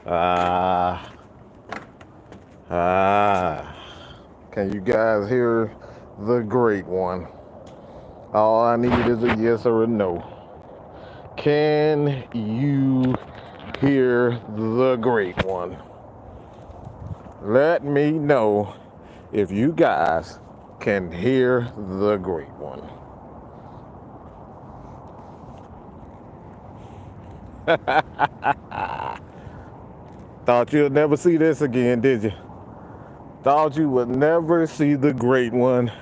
Ah, ah. Can you guys hear the great one? All I need is a yes or a no. Can you hear the great one? Let me know if you guys can hear the great one. Thought you'd never see this again, did you? Thought you would never see the great one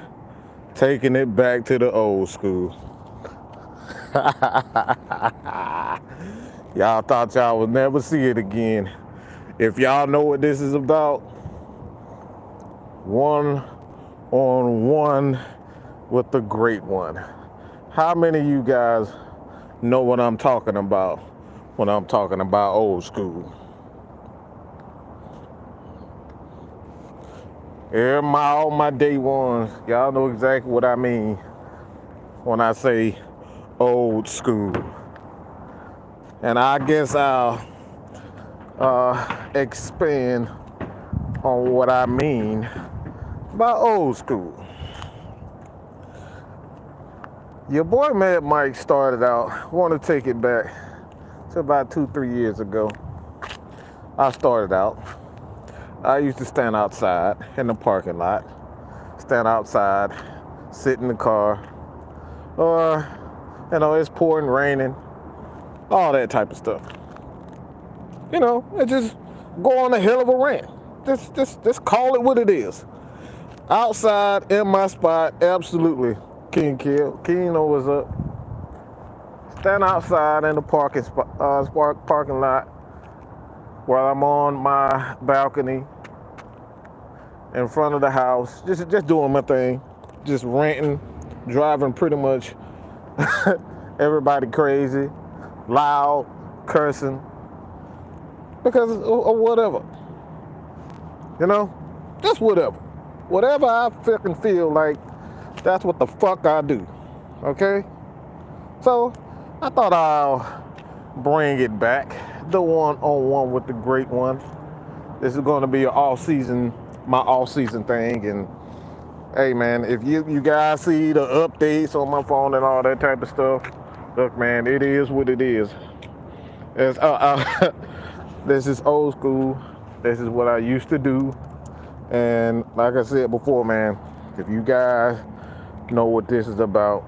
taking it back to the old school. Y'all thought y'all would never see it again. If y'all know what this is about, one on one with the great one. How many of you guys know what I'm talking about when I'm talking about old school? All my day ones, y'all know exactly what I mean when I say old school. And I guess I'll expand on what I mean by old school. Your boy Mad Mike started out, I want to take it back to about 2-3 years ago. I started out, I used to stand outside in the parking lot, stand outside, sit in the car, or, it's pouring, raining, all that type of stuff. And just go on a hell of a rant. Just call it what it is. Outside in my spot, absolutely. King Kill. King know what's up. Stand outside in the parking lot while I'm on my balcony in front of the house, just doing my thing, just ranting, driving pretty much everybody crazy, loud, cursing, because of whatever, just whatever I fucking feel like. That's what the fuck I do. Okay? So I thought I'll bring it back. The one-on-one with the great one. This is going to be my off-season thing. And hey, man, if you guys see the updates on my phone and all that type of stuff, look, man, it is what it is. This is old school. This is what I used to do. And like I said before, man, if you guys know what this is about,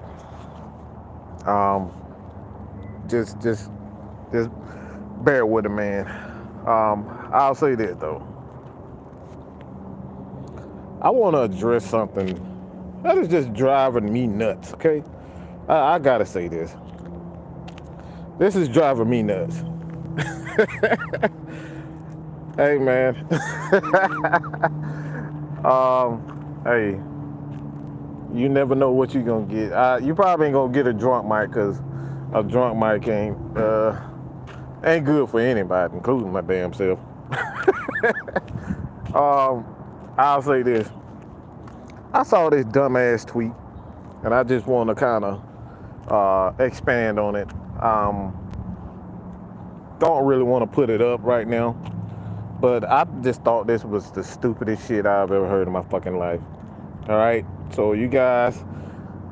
just bear with it, man. I'll say this though. I want to address something that is just driving me nuts. Okay, I gotta say this. This is driving me nuts. Hey, man. Hey, you never know what you're gonna get. You probably ain't gonna get a drunk mic, because a drunk mic ain't good for anybody, including my damn self. I'll say this. I saw this dumbass tweet, and I just want to kind of expand on it. Don't really want to put it up right now, but I just thought this was the stupidest shit I've ever heard in my fucking life. All right, so you guys,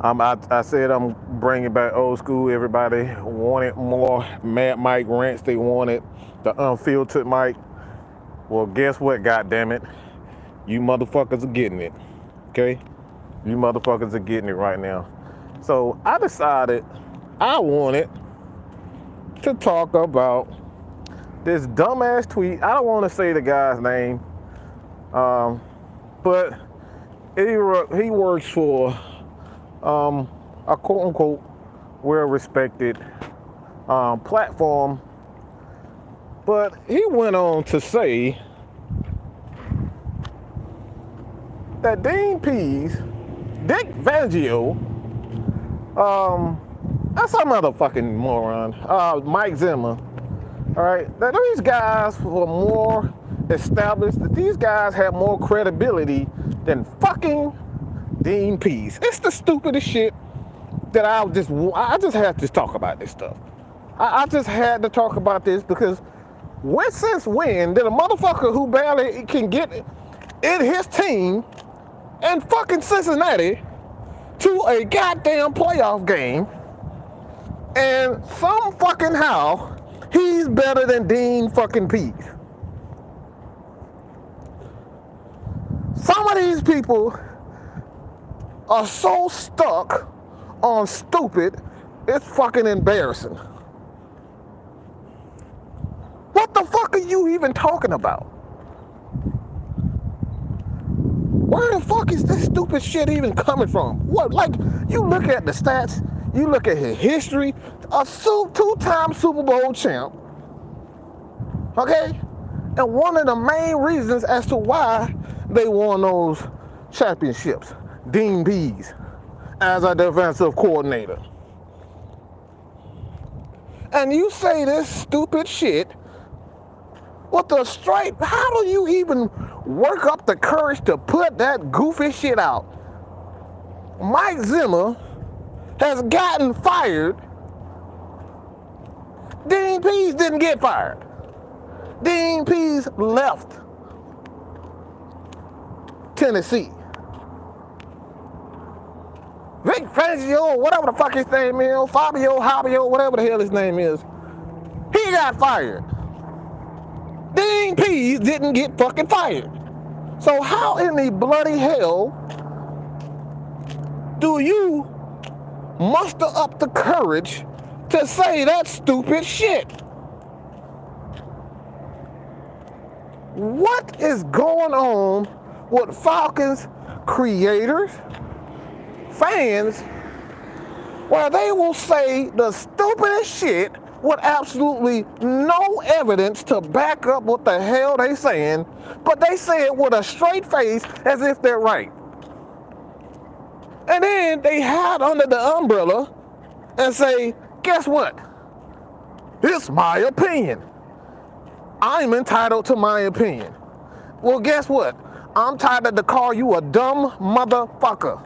I said I'm bringing back old school. Everybody wanted more Mad Mike rants. They wanted the unfiltered mic. Well, guess what? God damn it, you motherfuckers are getting it. Okay, you motherfuckers are getting it right now. So I decided I wanted to talk about this dumbass tweet. I don't want to say the guy's name, but he works for a quote-unquote well-respected platform. But he went on to say that Dean Pease, Dick Fangio, that's some motherfucking moron, Mike Zimmer, all right, that these guys were more established, that these guys had more credibility than fucking Dean Pease. It's the stupidest shit that I just have to talk about this stuff. I just had to talk about this because since when did a motherfucker who barely can get in his team in fucking Cincinnati to a goddamn playoff game, and some fucking how he's better than Dean fucking Pease? Some of these people are so stuck on stupid, it's fucking embarrassing. What the fuck are you even talking about? Where the fuck is this stupid shit even coming from? What, like, you look at the stats, you look at his history, a two-time Super Bowl champ, okay? And one of the main reasons as to why they won those championships, Dean Pease as a defensive coordinator. And you say this stupid shit with the straight, how do you even work up the courage to put that goofy shit out? Mike Zimmer has gotten fired. Dean Pease didn't get fired. Dean Pease left Tennessee. Vic Fangio, whatever the fuck his name is, Fabio, whatever the hell his name is, he got fired. Dean Pease didn't get fucking fired. So how in the bloody hell do you muster up the courage to say that stupid shit? What is going on with Falcons creators, fans, where they will say the stupidest shit with absolutely no evidence to back up what the hell they saying, but they say it with a straight face as if they're right. And then they hide under the umbrella and say, guess what? It's my opinion. I'm entitled to my opinion. Well, guess what? I'm entitled to call you a dumb motherfucker.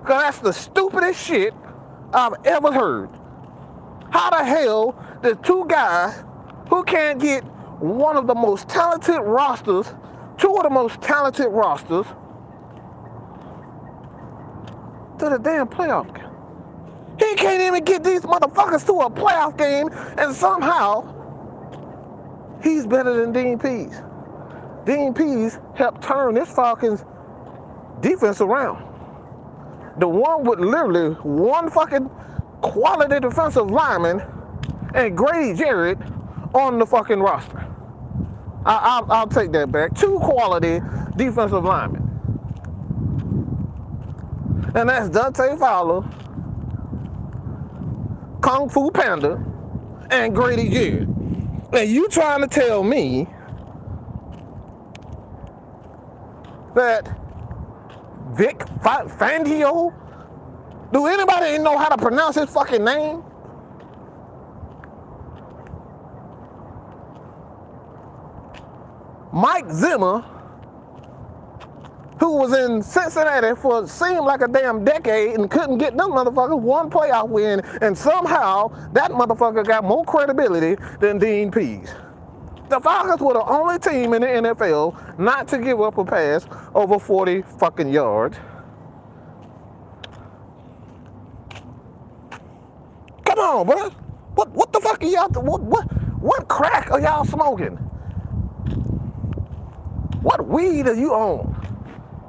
Because that's the stupidest shit I've ever heard. How the hell did two guys who can't get one of the most talented rosters, two of the most talented rosters, to the damn playoff game? He can't even get these motherfuckers to a playoff game, and somehow he's better than Dean Pease. Dean Pease helped turn this Falcons defense around. The one with literally one fucking quality defensive lineman and Grady Jarrett on the fucking roster. I'll take that back. Two quality defensive linemen. And that's Dante Fowler, Kung Fu Panda, and Grady Jarrett. And you trying to tell me that Vic Fangio, do anybody know how to pronounce his fucking name? Mike Zimmer, who was in Cincinnati for seemed like a damn decade and couldn't get them motherfuckers one playoff win, and somehow that motherfucker got more credibility than Dean Pease. The Falcons were the only team in the NFL not to give up a pass over 40 fucking yards. Come on, bro. What the fuck are y'all? What crack are y'all smoking? What weed are you on?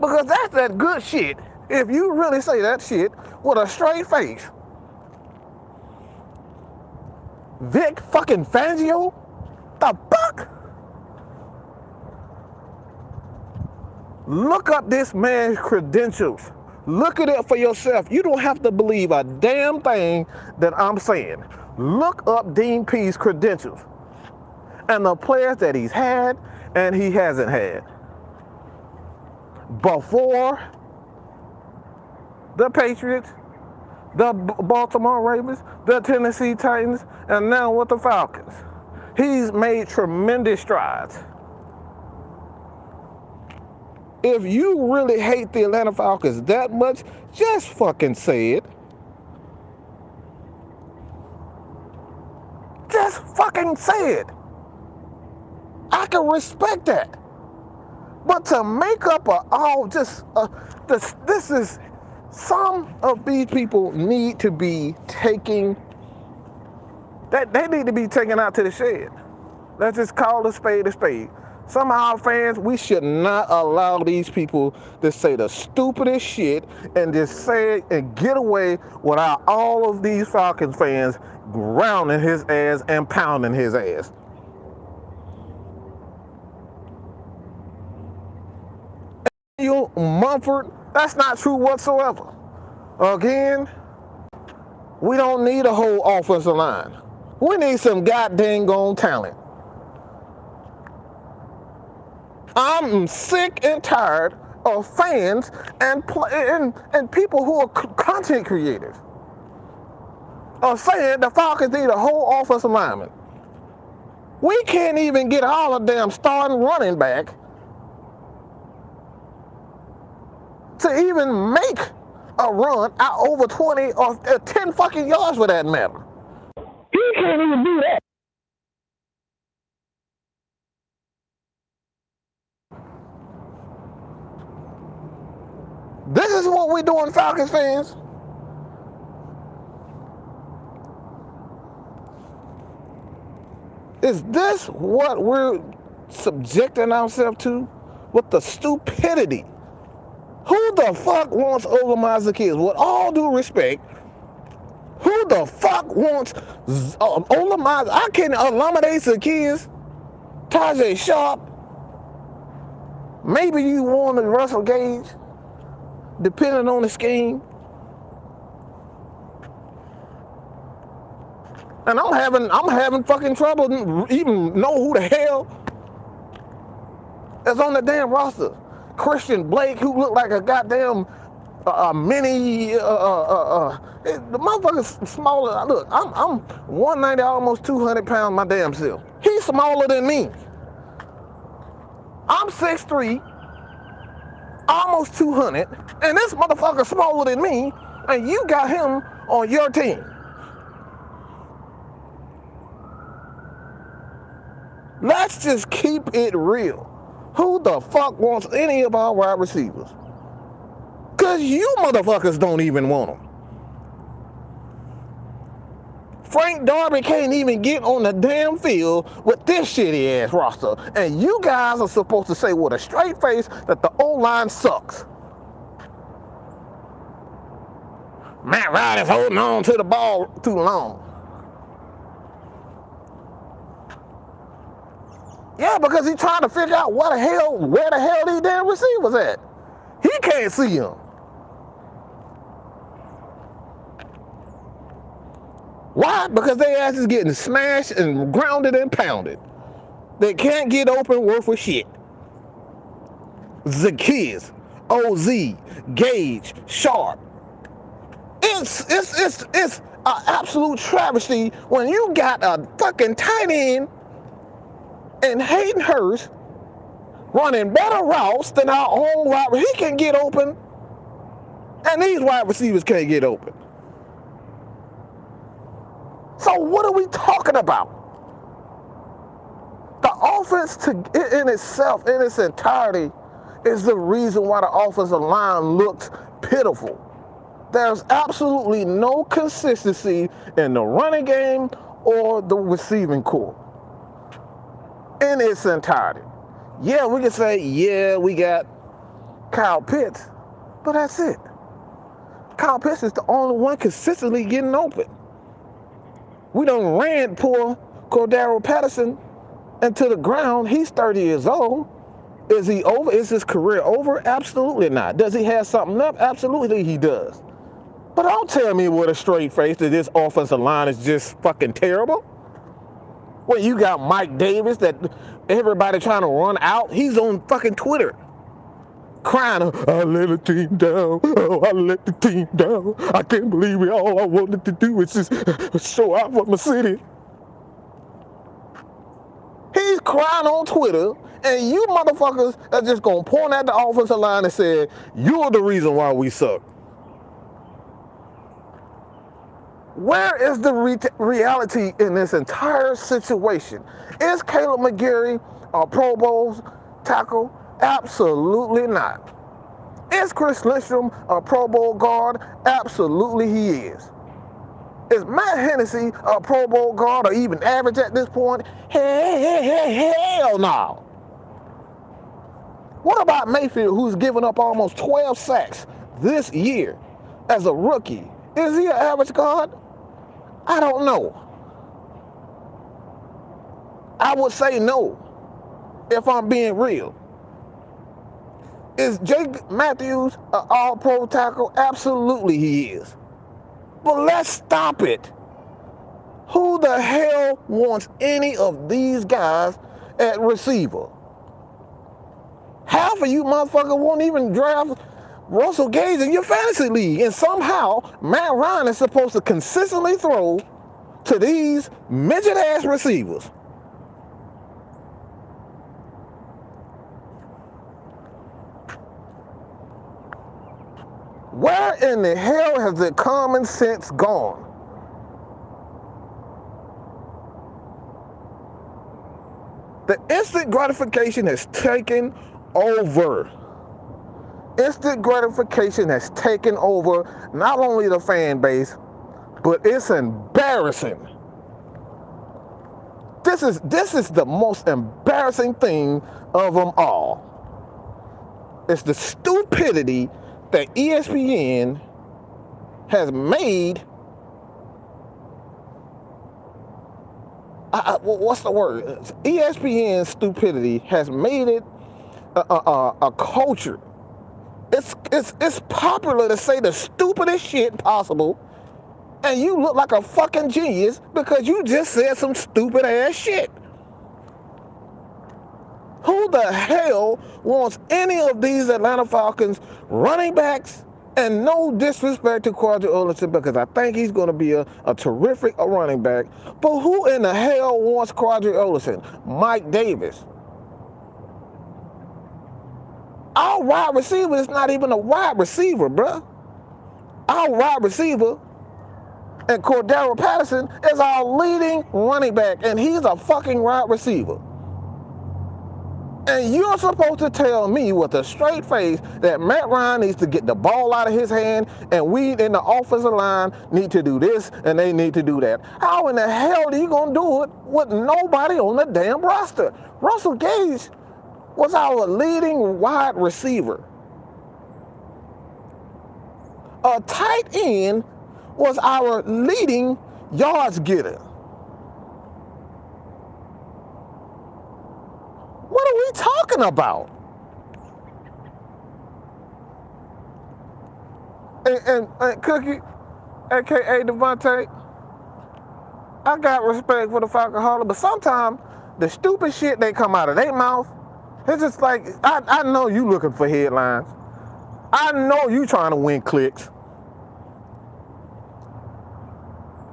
Because that's that good shit. If you really say that shit with a straight face. Vic fucking Fangio? The fuck? Look up this man's credentials. Look at it for yourself. You don't have to believe a damn thing that I'm saying. Look up Dean Pease's credentials and the players that he's had and he hasn't had. Before the Patriots, the Baltimore Ravens, the Tennessee Titans, and now with the Falcons. He's made tremendous strides. If you really hate the Atlanta Falcons that much, just fucking say it. fucking said. I can respect that. But to make up this is, some of these people need to be taking, they need to be taken out to the shed. Let's just call a spade a spade. Some of our fans, we should not allow these people to say the stupidest shit and just say it and get away without all of these Falcons fans grounding his ass and pounding his ass. You Mumford, that's not true whatsoever. Again, we don't need a whole offensive line. We need some goddamn gone talent. I'm sick and tired of fans and people who are content creators are saying the Falcons need a whole offensive lineman. We can't even get all the damn starting running back to even make a run out over 20 or 10 fucking yards for that matter. You can't even do that. This is what we're doing, Falcons fans. Is this what we're subjecting ourselves to? With the stupidity. Who the fuck wants Olamide Zaccheaus? With all due respect, who the fuck wants Olamide? I can't eliminate Zaccheaus, Tajay Sharp. Maybe you want Russell Gage, depending on the scheme. And I'm having fucking trouble even know who the hell is on the damn roster. Christian Blake, who looked like a goddamn mini, the motherfucker's smaller. Look, I'm 190, almost 200 pounds my damn self. He's smaller than me. I'm 6'3", almost 200, and this motherfucker's smaller than me, and you got him on your team. Let's just keep it real. Who the fuck wants any of our wide receivers? Because you motherfuckers don't even want them. Frank Darby can't even get on the damn field with this shitty ass roster. And you guys are supposed to say with a straight face that the O-line sucks. Matt Riley's holding on to the ball too long. Yeah, because he's trying to figure out where the hell these damn receivers at. He can't see them. Why? Because their ass is getting smashed and grounded and pounded. They can't get open worth a shit. Zaccheaus, OZ, Gage, Sharp. It's an absolute travesty when you got a fucking tight end and Hayden Hurst running better routes than our own wide receiver. He can get open, and these wide receivers can't get open. So what are we talking about? The offense in itself, in its entirety, is the reason why the offensive line looked pitiful. There's absolutely no consistency in the running game or the receiving corps in its entirety. Yeah, we can say, yeah, we got Kyle Pitts, but that's it. Kyle Pitts is the only one consistently getting open. We done ran poor Cordero Patterson into the ground. He's 30 years old. Is he over? Is his career over? Absolutely not. Does he have something up? Absolutely he does. But don't tell me with a straight face that this offensive line is just fucking terrible. Well, you got Mike Davis that everybody trying to run out. He's on fucking Twitter crying, I let the team down. Oh, I let the team down. I can't believe it. All I wanted to do was just show out for my city. He's crying on Twitter, and you motherfuckers are just going to point at the offensive line and say, you're the reason why we suck. Where is the reality in this entire situation? Is Caleb McGarry a Pro Bowl tackle? Absolutely not. Is Chris Lindstrom a Pro Bowl guard? Absolutely he is. Is Matt Hennessy a Pro Bowl guard or even average at this point? Hell no. What about Mayfield, who's given up almost 12 sacks this year as a rookie? Is he an average guard? I don't know. I would say no, if I'm being real. Is Jake Matthews an all-pro tackle? Absolutely he is. But let's stop it. Who the hell wants any of these guys at receiver? Half of you motherfuckers won't even draft Russell Gage in your fantasy league. And somehow, Matt Ryan is supposed to consistently throw to these midget-ass receivers. Where in the hell has the common sense gone? The instant gratification has taken over. Instant gratification has taken over not only the fan base, but it's embarrassing. This is the most embarrassing thing of them all. It's the stupidity that ESPN has made. What's the word? ESPN's stupidity has made it a culture. It's popular to say the stupidest shit possible, and you look like a fucking genius because you just said some stupid ass shit. Who the hell wants any of these Atlanta Falcons running backs? And no disrespect to Quadri Olison, because I think he's going to be a terrific running back. But who in the hell wants Quadri Olison? Mike Davis. Our wide receiver is not even a wide receiver, bruh. Our wide receiver and Cordero Patterson is our leading running back, and he's a fucking wide receiver. And you're supposed to tell me with a straight face that Matt Ryan needs to get the ball out of his hand, and we in the offensive line need to do this and they need to do that. How in the hell are you going to do it with nobody on the damn roster? Russell Gage was our leading wide receiver. A tight end was our leading yards getter. What are we talking about? And Cookie, a.k.a. Devontae, I got respect for the Falcon Hauler, but sometimes the stupid shit they come out of their mouth, it's just like, I know you looking for headlines. I know you trying to win clicks.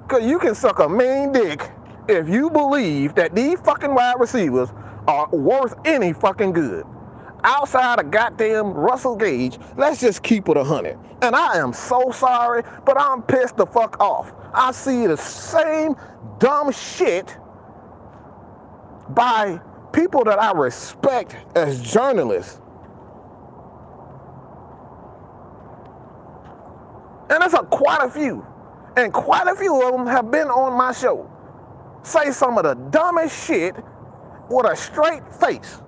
Because you can suck a mean dick if you believe that these fucking wide receivers are worth any fucking good. Outside of goddamn Russell Gage, let's just keep it 100. And I am so sorry, but I'm pissed the fuck off. I see the same dumb shit by people that I respect as journalists. And there's quite a few. And quite a few of them have been on my show. Say some of the dumbest shit with a straight face.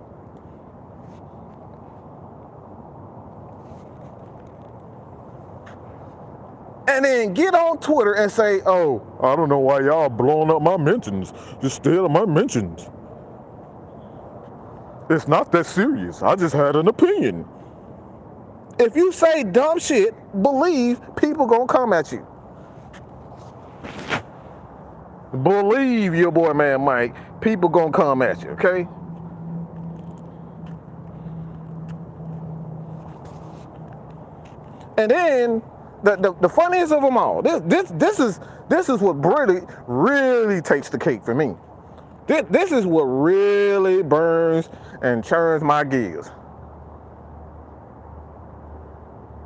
And then get on Twitter and say, oh, I don't know why y'all blowing up my mentions. Just stealing my mentions. It's not that serious. I just had an opinion. If you say dumb shit, believe people gonna come at you. Believe your boy, man, Mike. People gonna come at you, okay? And then the funniest of them all. This is what really takes the cake for me. This is what really burns and churns my gears.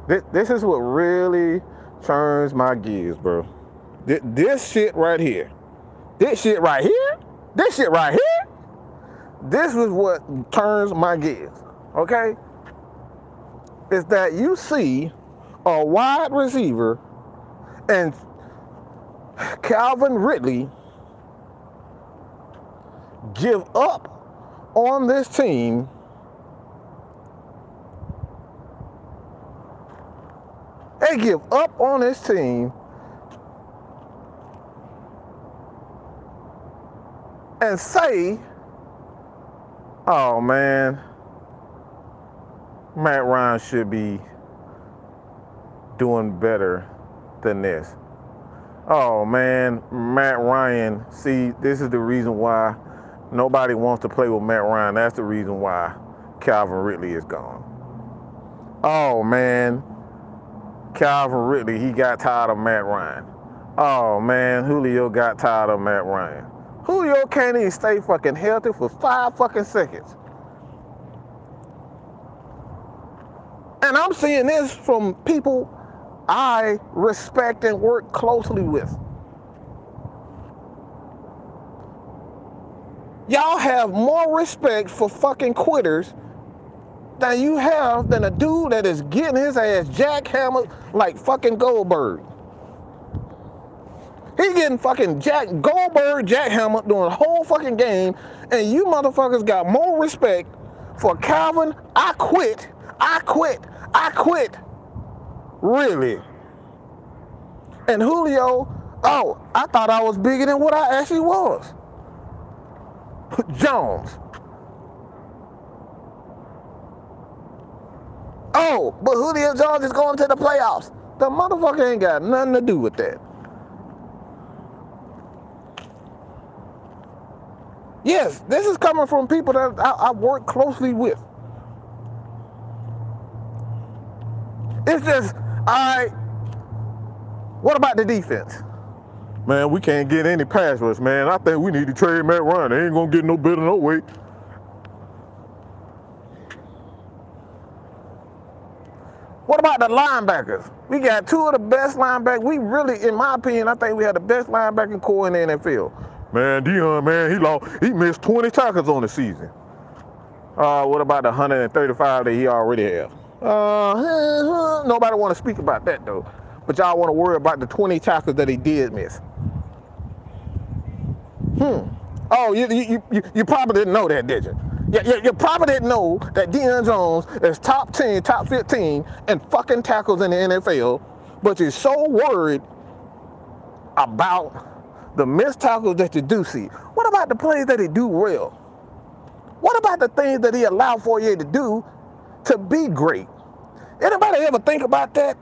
This is what really churns my gears, bro. This shit right here. This shit right here. This shit right here. This is what turns my gears. Okay? Is that you see a wide receiver and Calvin Ridley give up on this team They give up on this team and say, oh man, Matt Ryan should be doing better than this. Oh man, Matt Ryan, see, this is the reason why nobody wants to play with Matt Ryan. That's the reason why Calvin Ridley is gone. Oh man, Calvin Ridley, he got tired of Matt Ryan. Oh man, Julio got tired of Matt Ryan. Julio can't even stay fucking healthy for 5 fucking seconds. And I'm seeing this from people I respect and work closely with. Y'all have more respect for fucking quitters than you have than a dude that is getting his ass jackhammered like fucking Goldberg. He getting fucking Goldberg jackhammered during the whole fucking game, and you motherfuckers got more respect for Calvin, I quit. Really? And Julio, oh, I thought I was bigger than what I actually was. Jones. Oh, but Julio Jones is going to the playoffs. The motherfucker ain't got nothing to do with that. Yes, this is coming from people that I work closely with. It's just, all right, what about the defense? Man, we can't get any pass rush, man. I think we need to trade Matt Ryan. They ain't going to get no better no way. What about the linebackers? We got 2 of the best linebackers. We really, in my opinion, I think we have the best linebacking core in the NFL. Man, Deion, man, he missed 20 tackles on the season. What about the 135 that he already has? Nobody want to speak about that though. But y'all want to worry about the 20 tackles that he did miss. Oh, you probably didn't know that, did you? You probably didn't know that Deion Jones is top 10, top 15 in fucking tackles in the NFL, but you're so worried about the missed tackles that you do see. What about the plays that he do well? What about the things that he allowed Fourier to do to be great? Anybody ever think about that?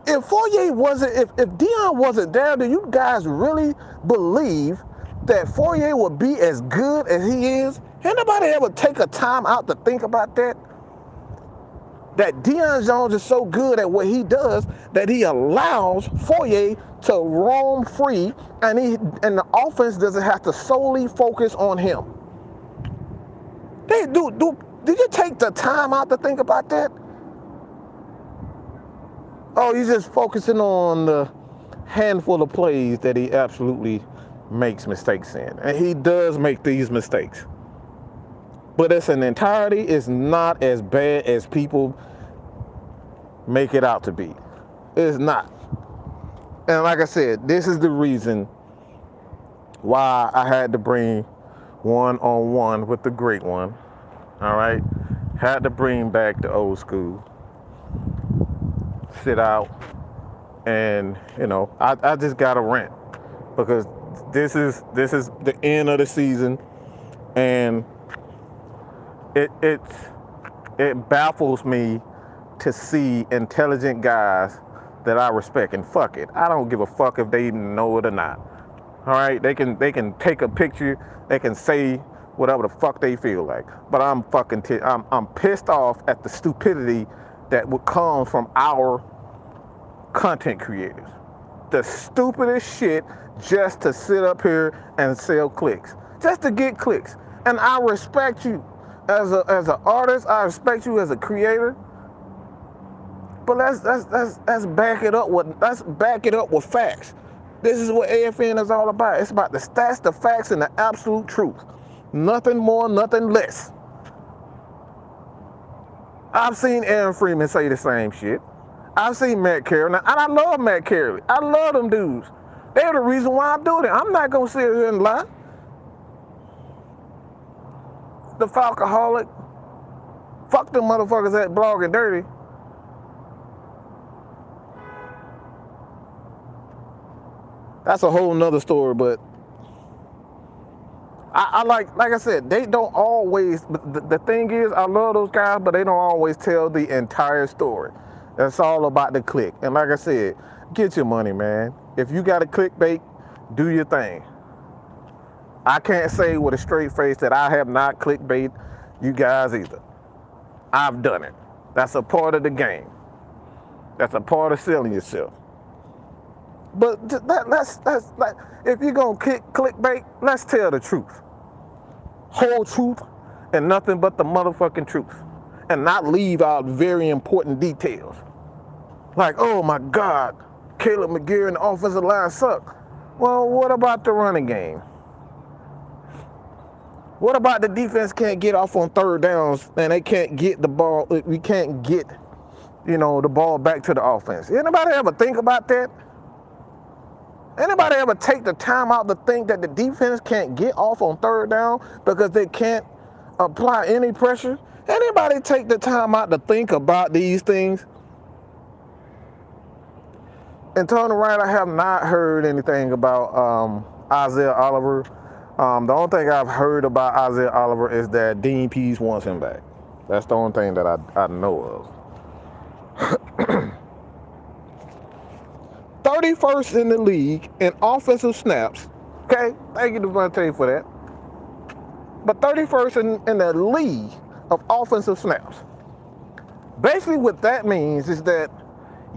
If Fourier wasn't, if Deion wasn't there, do you guys really believe that Fourier would be as good as he is? Anybody ever take a time out to think about that? That Deion Jones is so good at what he does that he allows Fourier to roam free, and the offense doesn't have to solely focus on him. Did you take the time out to think about that? Oh, you're just focusing on the handful of plays that he absolutely makes mistakes in. And he does make these mistakes. But as an entirety, it's not as bad as people make it out to be. It's not. And like I said, this is the reason why I had to bring one-on-one with the great one. All right? Had to bring back the old school. Sit out. And, I just got to rant. Because this is the end of the season. And it baffles me to see intelligent guys that I respect, and fuck it, I don't give a fuck if they know it or not. All right, they can take a picture, they can say whatever the fuck they feel like, but I'm fucking I'm pissed off at the stupidity that would come from our content creators. The stupidest shit just to sit up here and sell clicks, just to get clicks. And I respect you as an artist, I respect you as a creator. But let's back it up with facts. This is what AFN is all about. It's about the stats, the facts, and the absolute truth. Nothing more, nothing less. I've seen Aaron Freeman say the same shit. I've seen Matt Carey, and I love Matt Carey. I love them dudes. They're the reason why I'm doing it. I'm not going to sit here and lie. The Falcoholic, fuck them motherfuckers that blogging dirty. That's a whole nother story, but I like I said, they don't always, the thing is, I love those guys, but they don't always tell the entire story. That's all about the click. And like I said, get your money, man. If you got a clickbait, do your thing. I can't say with a straight face that I have not clickbait you guys either. I've done it. That's a part of the game. That's a part of selling yourself. But that's like, if you're gonna clickbait, let's tell the truth. Whole truth and nothing but the motherfucking truth. And not leave out very important details. Like, oh my God, Caleb McGarry and the offensive line suck. Well, what about the running game? What about the defense can't get off on third downs and they can't get the ball, we can't get, the ball back to the offense? Anybody ever think about that? Anybody ever take the time out to think that the defense can't get off on third down because they can't apply any pressure? Anybody take the time out to think about these things? And Tony Wright, I have not heard anything about Isaiah Oliver. The only thing I've heard about Isaiah Oliver is that Dean Pease wants him back. That's the only thing that I know of. 31st in the league in offensive snaps. Okay, thank you, Devontae, for that. But 31st in the league of offensive snaps. Basically what that means is that,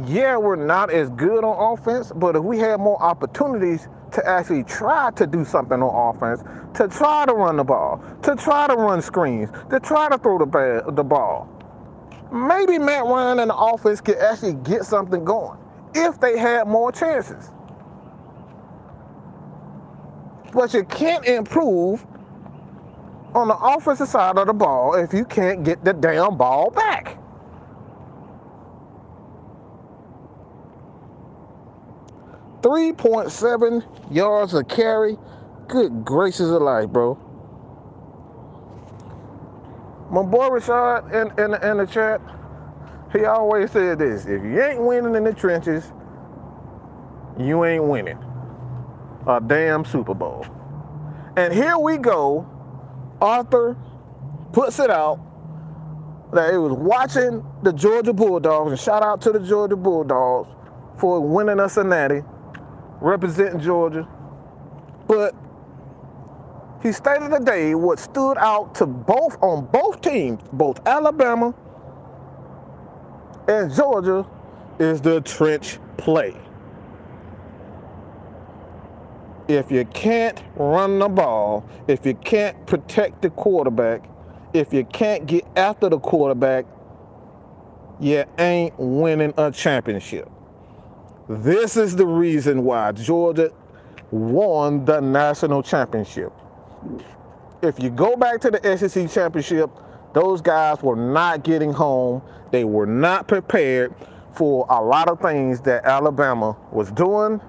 yeah, we're not as good on offense, but if we had more opportunities to actually try to do something on offense, to try to run the ball, to try to run screens, to try to throw the ball, maybe Matt Ryan and the offense could actually get something going if they had more chances. But you can't improve on the offensive side of the ball if you can't get the damn ball back. .7 yards a carry. Good gracious of life, bro. My boy Rashad in the chat, he always said this: if you ain't winning in the trenches, you ain't winning a damn Super Bowl. And here we go. Arthur puts it out that he was watching the Georgia Bulldogs, and shout out to the Georgia Bulldogs for winning us a natty, representing Georgia. But he stated today what stood out to on both teams, both Alabama and Georgia, is the trench play. If you can't run the ball, if you can't protect the quarterback, if you can't get after the quarterback, you ain't winning a championship. This is the reason why Georgia won the national championship. If you go back to the SEC championship, those guys were not getting home. They were not prepared for a lot of things that Alabama was doing.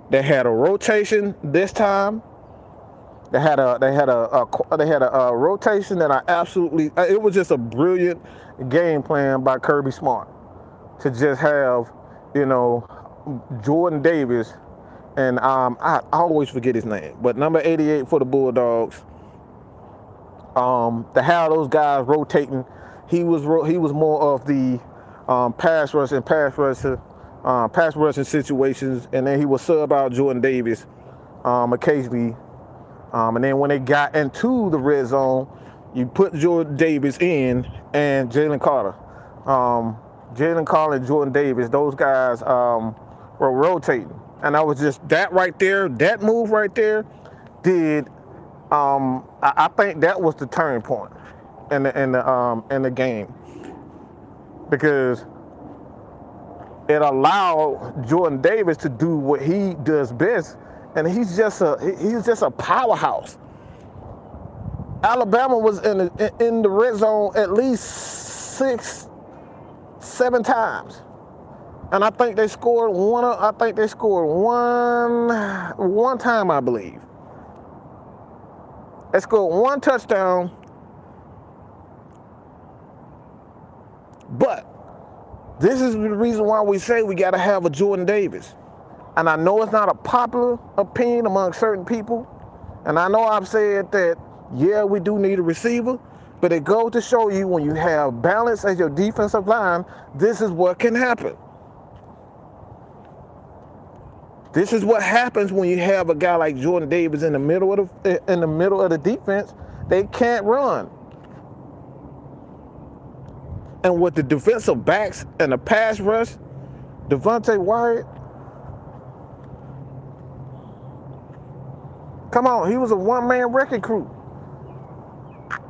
They had a rotation this time. They had a rotation that I absolutely. It was just a brilliant game plan by Kirby Smart to just have, Jordan Davis, and I always forget his name, but number 88 for the Bulldogs. To have those guys rotating, he was more of the pass rushing situations, and then he would sub out Jordan Davis occasionally. And then when they got into the red zone, you put Jordan Davis in and Jalen Carter. Jalen Carter and Jordan Davis, those guys were rotating. And I was just, that right there, that move right there did, I think that was the turning point in the game. Because It allowed Jordan Davis to do what he does best, and he's just a powerhouse. Alabama was in the red zone at least 6, 7 times, and I think they scored one. I think they scored one time, I believe. They scored one touchdown, but this is the reason why we say we got to have a Jordan Davis. And I know it's not a popular opinion among certain people. And I know I've said that, yeah, we do need a receiver. But it goes to show you when you have balance as your defensive line, this is what can happen. This is what happens when you have a guy like Jordan Davis in the middle of the defense. They can't run. And with the defensive backs and the pass rush, Devontae Wyatt, come on, he was a one-man wrecking crew.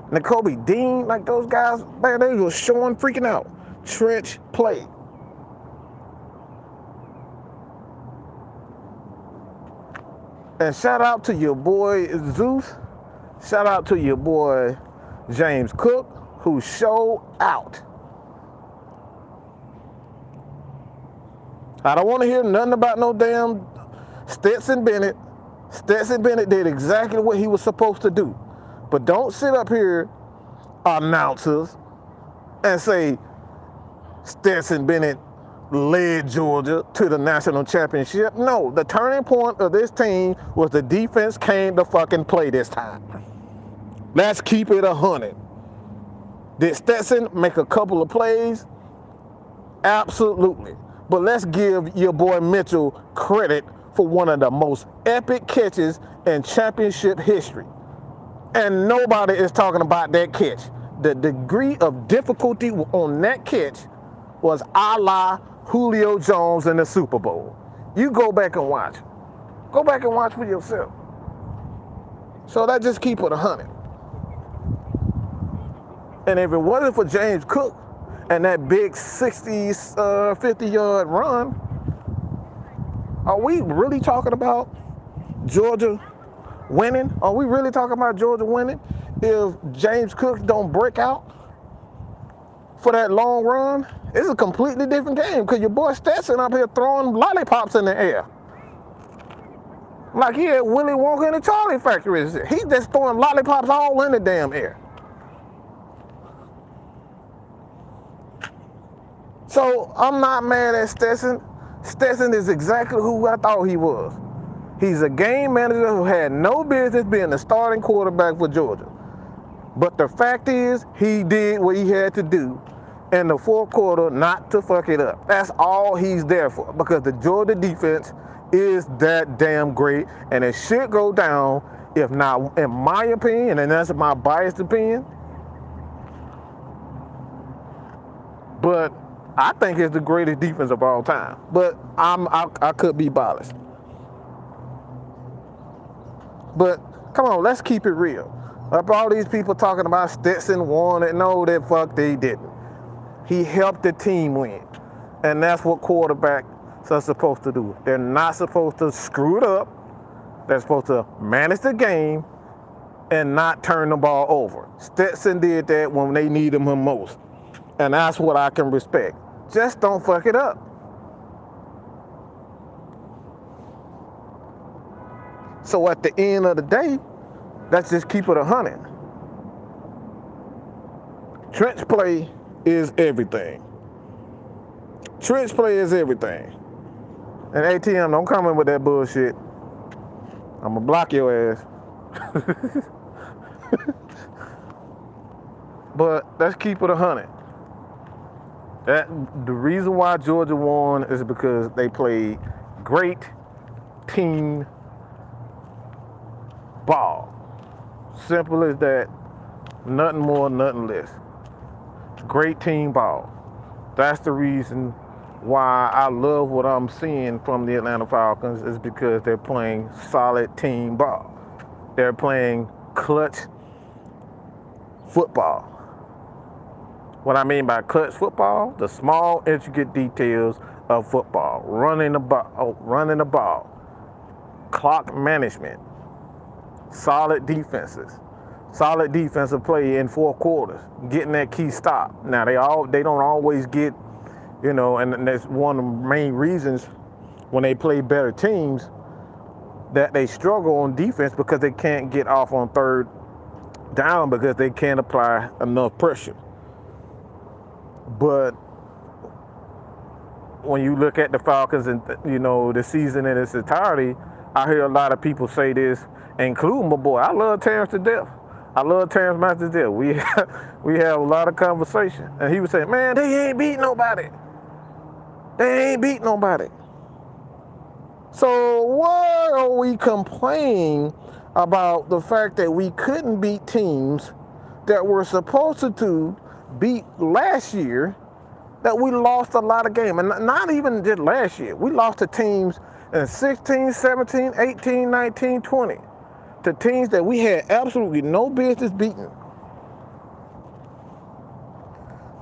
Nakobe Dean, like those guys, man, they were showing freaking out. Trench play. And shout out to your boy Zeus. Shout out to your boy James Cook, who showed out. I don't want to hear nothing about no damn Stetson Bennett. Stetson Bennett did exactly what he was supposed to do. But don't sit up here, announcers, and say Stetson Bennett led Georgia to the national championship. No, the turning point of this team was the defense came to fucking play this time. Let's keep it 100. Did Stetson make a couple of plays? Absolutely. But let's give your boy Mitchell credit for one of the most epic catches in championship history. And nobody is talking about that catch. The degree of difficulty on that catch was a la Julio Jones in the Super Bowl. You go back and watch. Go back and watch for yourself. So that just keep it 100. And if it wasn't for James Cook and that big 50-yard run, are we really talking about Georgia winning? Are we really talking about Georgia winning if James Cook don't break out for that long run? It's a completely different game because your boy Stetson up here throwing lollipops in the air. Like he had Willy Wonka in the Charlie Factory. He's just throwing lollipops all in the damn air. So I'm not mad at Stetson. Stetson is exactly who I thought he was. He's a game manager who had no business being the starting quarterback for Georgia. But the fact is, he did what he had to do in the fourth quarter not to fuck it up. That's all he's there for, because the Georgia defense is that damn great, and it should go down, if not, in my opinion, and that's my biased opinion, but I think it's the greatest defense of all time. But I could be biased. But come on, let's keep it real. Up all these people talking about Stetson won it. No, that fuck they didn't. He helped the team win. And that's what quarterbacks are supposed to do. They're not supposed to screw it up. They're supposed to manage the game and not turn the ball over. Stetson did that when they needed him most. And that's what I can respect. Just don't fuck it up. So at the end of the day, let's just keep it 100. Trench play is everything. Trench play is everything. And ATM, don't come in with that bullshit. I'm gonna block your ass. But let's keep it 100. The reason why Georgia won is because they played great team ball. Simple as that. Nothing more, nothing less. Great team ball. That's the reason why I love what I'm seeing from the Atlanta Falcons, is because they're playing solid team ball. They're playing clutch football. What I mean by clutch football, the small, intricate details of football. Running the ball, clock management, solid defenses, solid defensive play in 4 quarters, getting that key stop. Now they don't always get, and that's one of the main reasons when they play better teams that they struggle on defense, because they can't get off on 3rd down because they can't apply enough pressure. But when you look at the Falcons and the season in its entirety, I hear a lot of people say this, including my boy. I love Terrence to death. I love Terrence Master to death. We have a lot of conversation, and he was saying, "Man, they ain't beat nobody. They ain't beat nobody." So why are we complaining about the fact that we couldn't beat teams that we're supposed to beat last year, that we lost a lot of games? And not even just last year. We lost to teams in 16, 17, 18, 19, 20. To teams that we had absolutely no business beating.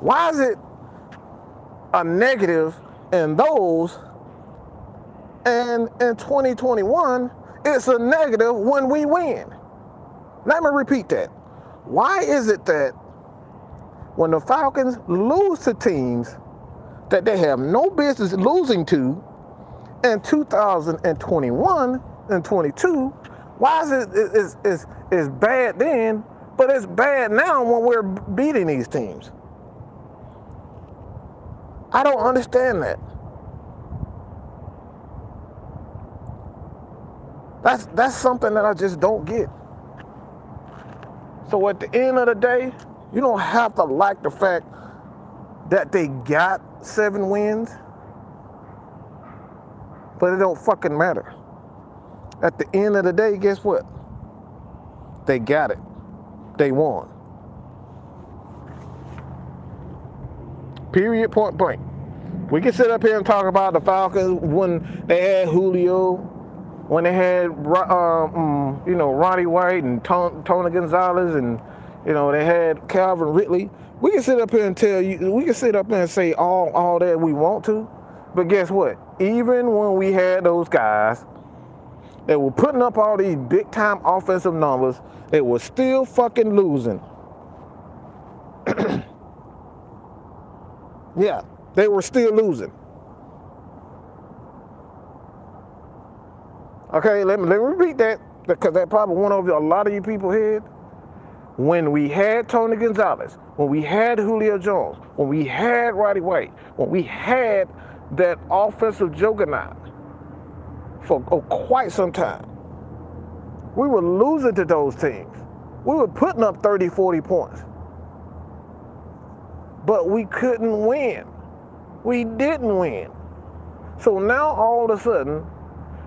Why is it a negative in those, and in 2021, it's a negative when we win? Let me repeat that. Why is it that when the Falcons lose to teams that they have no business losing to in 2021 and 22, why is it is bad then, but it's bad now when we're beating these teams? I don't understand that. That's something that I just don't get. So at the end of the day, you don't have to like the fact that they got 7 wins, but it don't fucking matter. At the end of the day, guess what? They got it. They won. Period, point blank. We can sit up here and talk about the Falcons when they had Julio, when they had Roddy White and Tony Gonzalez, and they had Calvin Ridley. We can sit up here and we can sit up here and say all that we want to, but guess what? Even when we had those guys that were putting up all these big time offensive numbers, they were still fucking losing. Yeah, they were still losing. Okay, let me repeat that, because that probably went over a lot of you people's head. When we had Tony Gonzalez, when we had Julio Jones, when we had Roddy White, when we had that offensive juggernaut for quite some time, we were losing to those teams. We were putting up 30, 40 points. But we couldn't win. We didn't win. So now all of a sudden,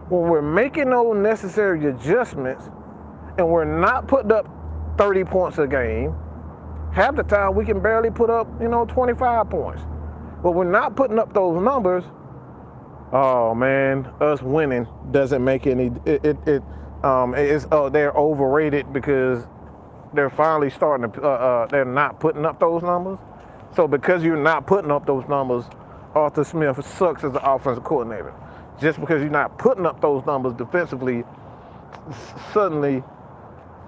when we're making those necessary adjustments and we're not putting up 30 points a game, half the time we can barely put up, 25 points. But we're not putting up those numbers. Oh man, us winning doesn't make any. They're overrated because they're finally starting to. They're not putting up those numbers. So because you're not putting up those numbers, Arthur Smith sucks as the offensive coordinator. Just because you're not putting up those numbers defensively, suddenly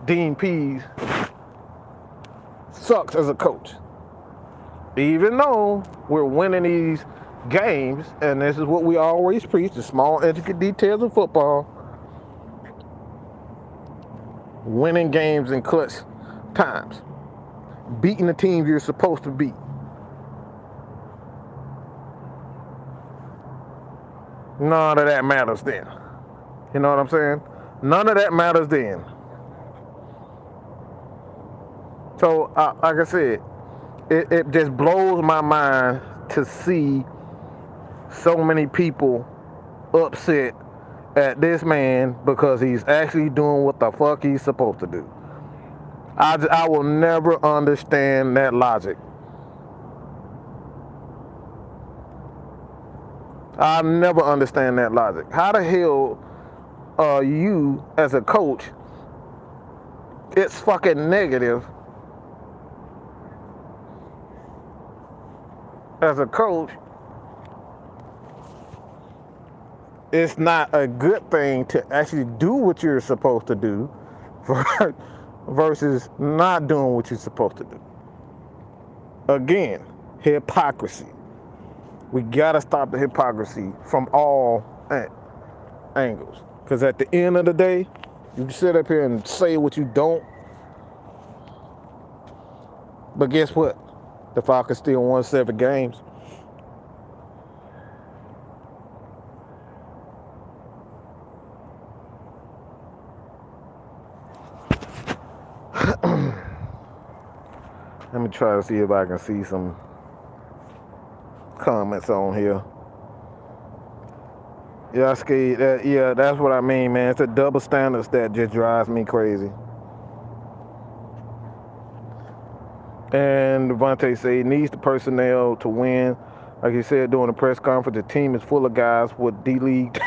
Dean Pease sucks as a coach. Even though we're winning these games, and this is what we always preach, the small intricate details of football, winning games in clutch times, beating the teams you're supposed to beat. None of that matters then. You know what I'm saying? None of that matters then. So, like I said, it just blows my mind to see so many people upset at this man because he's actually doing what the fuck he's supposed to do. I will never understand that logic. I'll never understand that logic. How the hell are you, as a coach, it's fucking negative as a coach it's not a good thing to actually do what you're supposed to do versus not doing what you're supposed to do. Again, hypocrisy. We gotta stop the hypocrisy from all angles. Because at the end of the day, you can sit up here and say what you don't. But guess what? The Falcons still won 7 games. Let me try to see if I can see some comments on here. Yeah, yeah, that's what I mean, man. It's the double standards that just drives me crazy. And Devontae said he needs the personnel to win. Like he said during the press conference, the team is full of guys with D-League.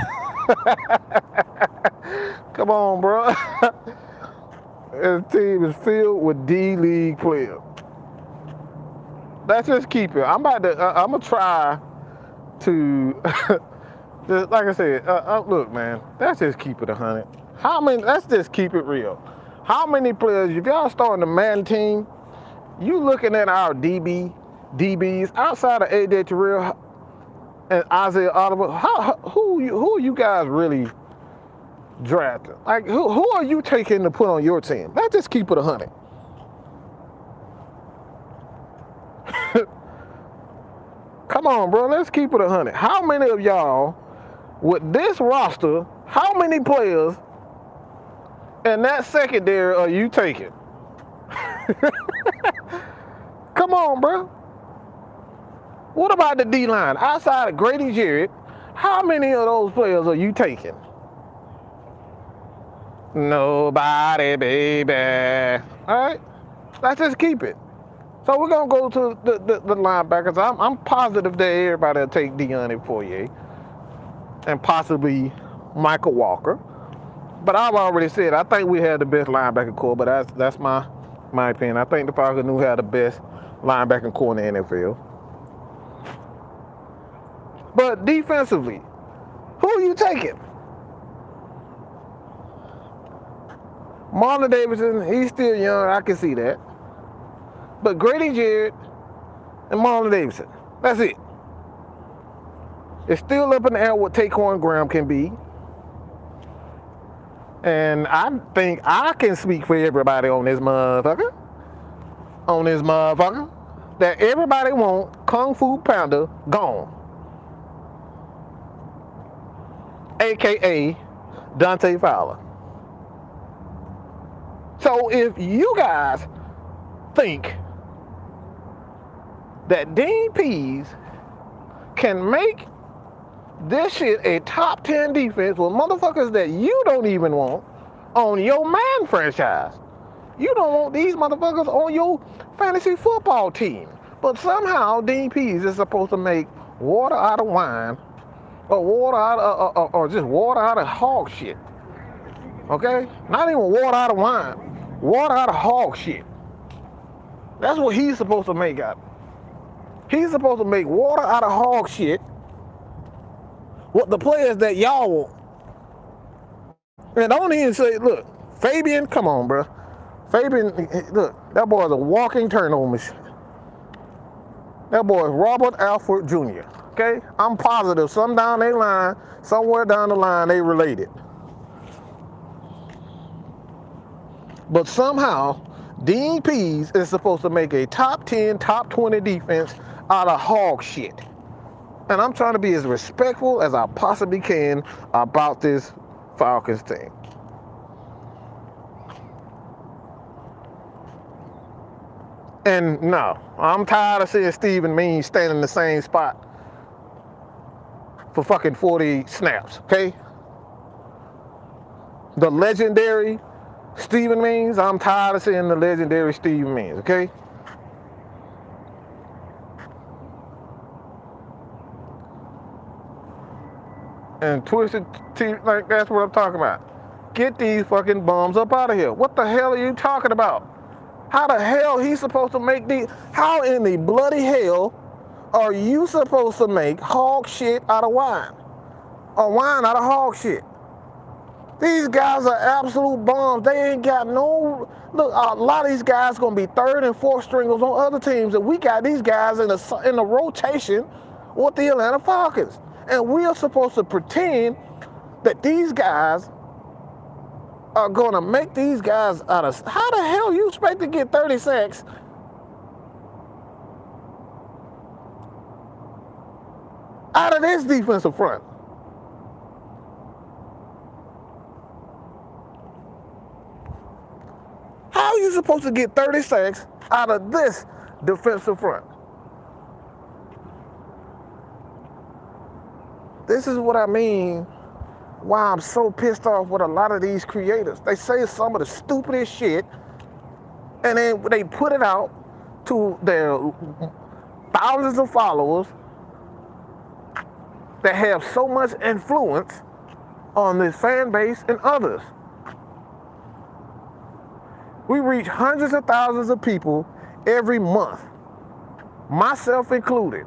Come on, bro. The team is filled with D-League players. Let's just keep it. I'm gonna try to, like I said, look, man, let's just keep it 100. Let's just keep it real. How many players, if y'all starting the Madden team, you looking at our DBs outside of AJ Terrell and Isaiah Oliver, who are you guys really drafting? Like, who are you taking to put on your team? Let's just keep it 100. Come on, bro, let's keep it 100. How many of y'all, with this roster, how many players in that secondary are you taking? Come on, bro. What about the D-line? Outside of Grady Jarrett, how many of those players are you taking? Nobody, baby. All right? Let's just keep it. So we're going to go to the linebackers. I'm positive that everybody will take Deion Foyer and possibly Michael Walker. But I've already said I think we had the best linebacker core, but that's my opinion. I think the Falcons knew had the best linebacking core in the NFL. But defensively, who are you taking? Marlon Davidson, he's still young. I can see that. But Grady Jarrett and Marlon Davidson, that's it. It's still up in the air what Taquan Graham can be. And I think I can speak for everybody on this motherfucker. That everybody want Kung Fu Panda gone. AKA Dante Fowler. So if you guys think that Dean Pease can make this shit a top 10 defense with motherfuckers that you don't even want on your man franchise. You don't want these motherfuckers on your fantasy football team. But somehow Dean Pease is supposed to make water out of wine or water out of, or just water out of hog shit. Okay? Not even water out of wine. Water out of hog shit. That's what he's supposed to make out. He's supposed to make water out of hog shit. What the players that y'all want. And don't even say, look, Fabian, come on, bro. Fabian, look, that boy's a walking turnover machine. That boy is Robert Alford Jr., okay? I'm positive somewhere down the line, they related. But somehow, Dean Pease is supposed to make a top 10, top 20 defense out of hog shit. And I'm trying to be as respectful as I possibly can about this Falcons team. And no, I'm tired of seeing Stephen Means stand in the same spot for fucking 40 snaps, okay? The legendary Stephen Means, I'm tired of seeing the legendary Stephen Means, okay? And Twisted Tea, like that's what I'm talking about. Get these fucking bums up out of here. What the hell are you talking about? How the hell he's supposed to make these? How in the bloody hell are you supposed to make hog shit out of wine? or whine out of hog shit. These guys are absolute bombs. They ain't got no... Look, a lot of these guys going to be third and fourth stringers on other teams, and we got these guys in the rotation with the Atlanta Falcons. And we are supposed to pretend that these guys are going to make these guys out of... How the hell you expect to get 30 sacks out of this defensive front? How are you supposed to get 30 sacks out of this defensive front? This is what I mean why I'm so pissed off with a lot of these creators. They say some of the stupidest shit, and then they put it out to their thousands of followers that have so much influence on this fan base and others. We reach hundreds of thousands of people every month, myself included.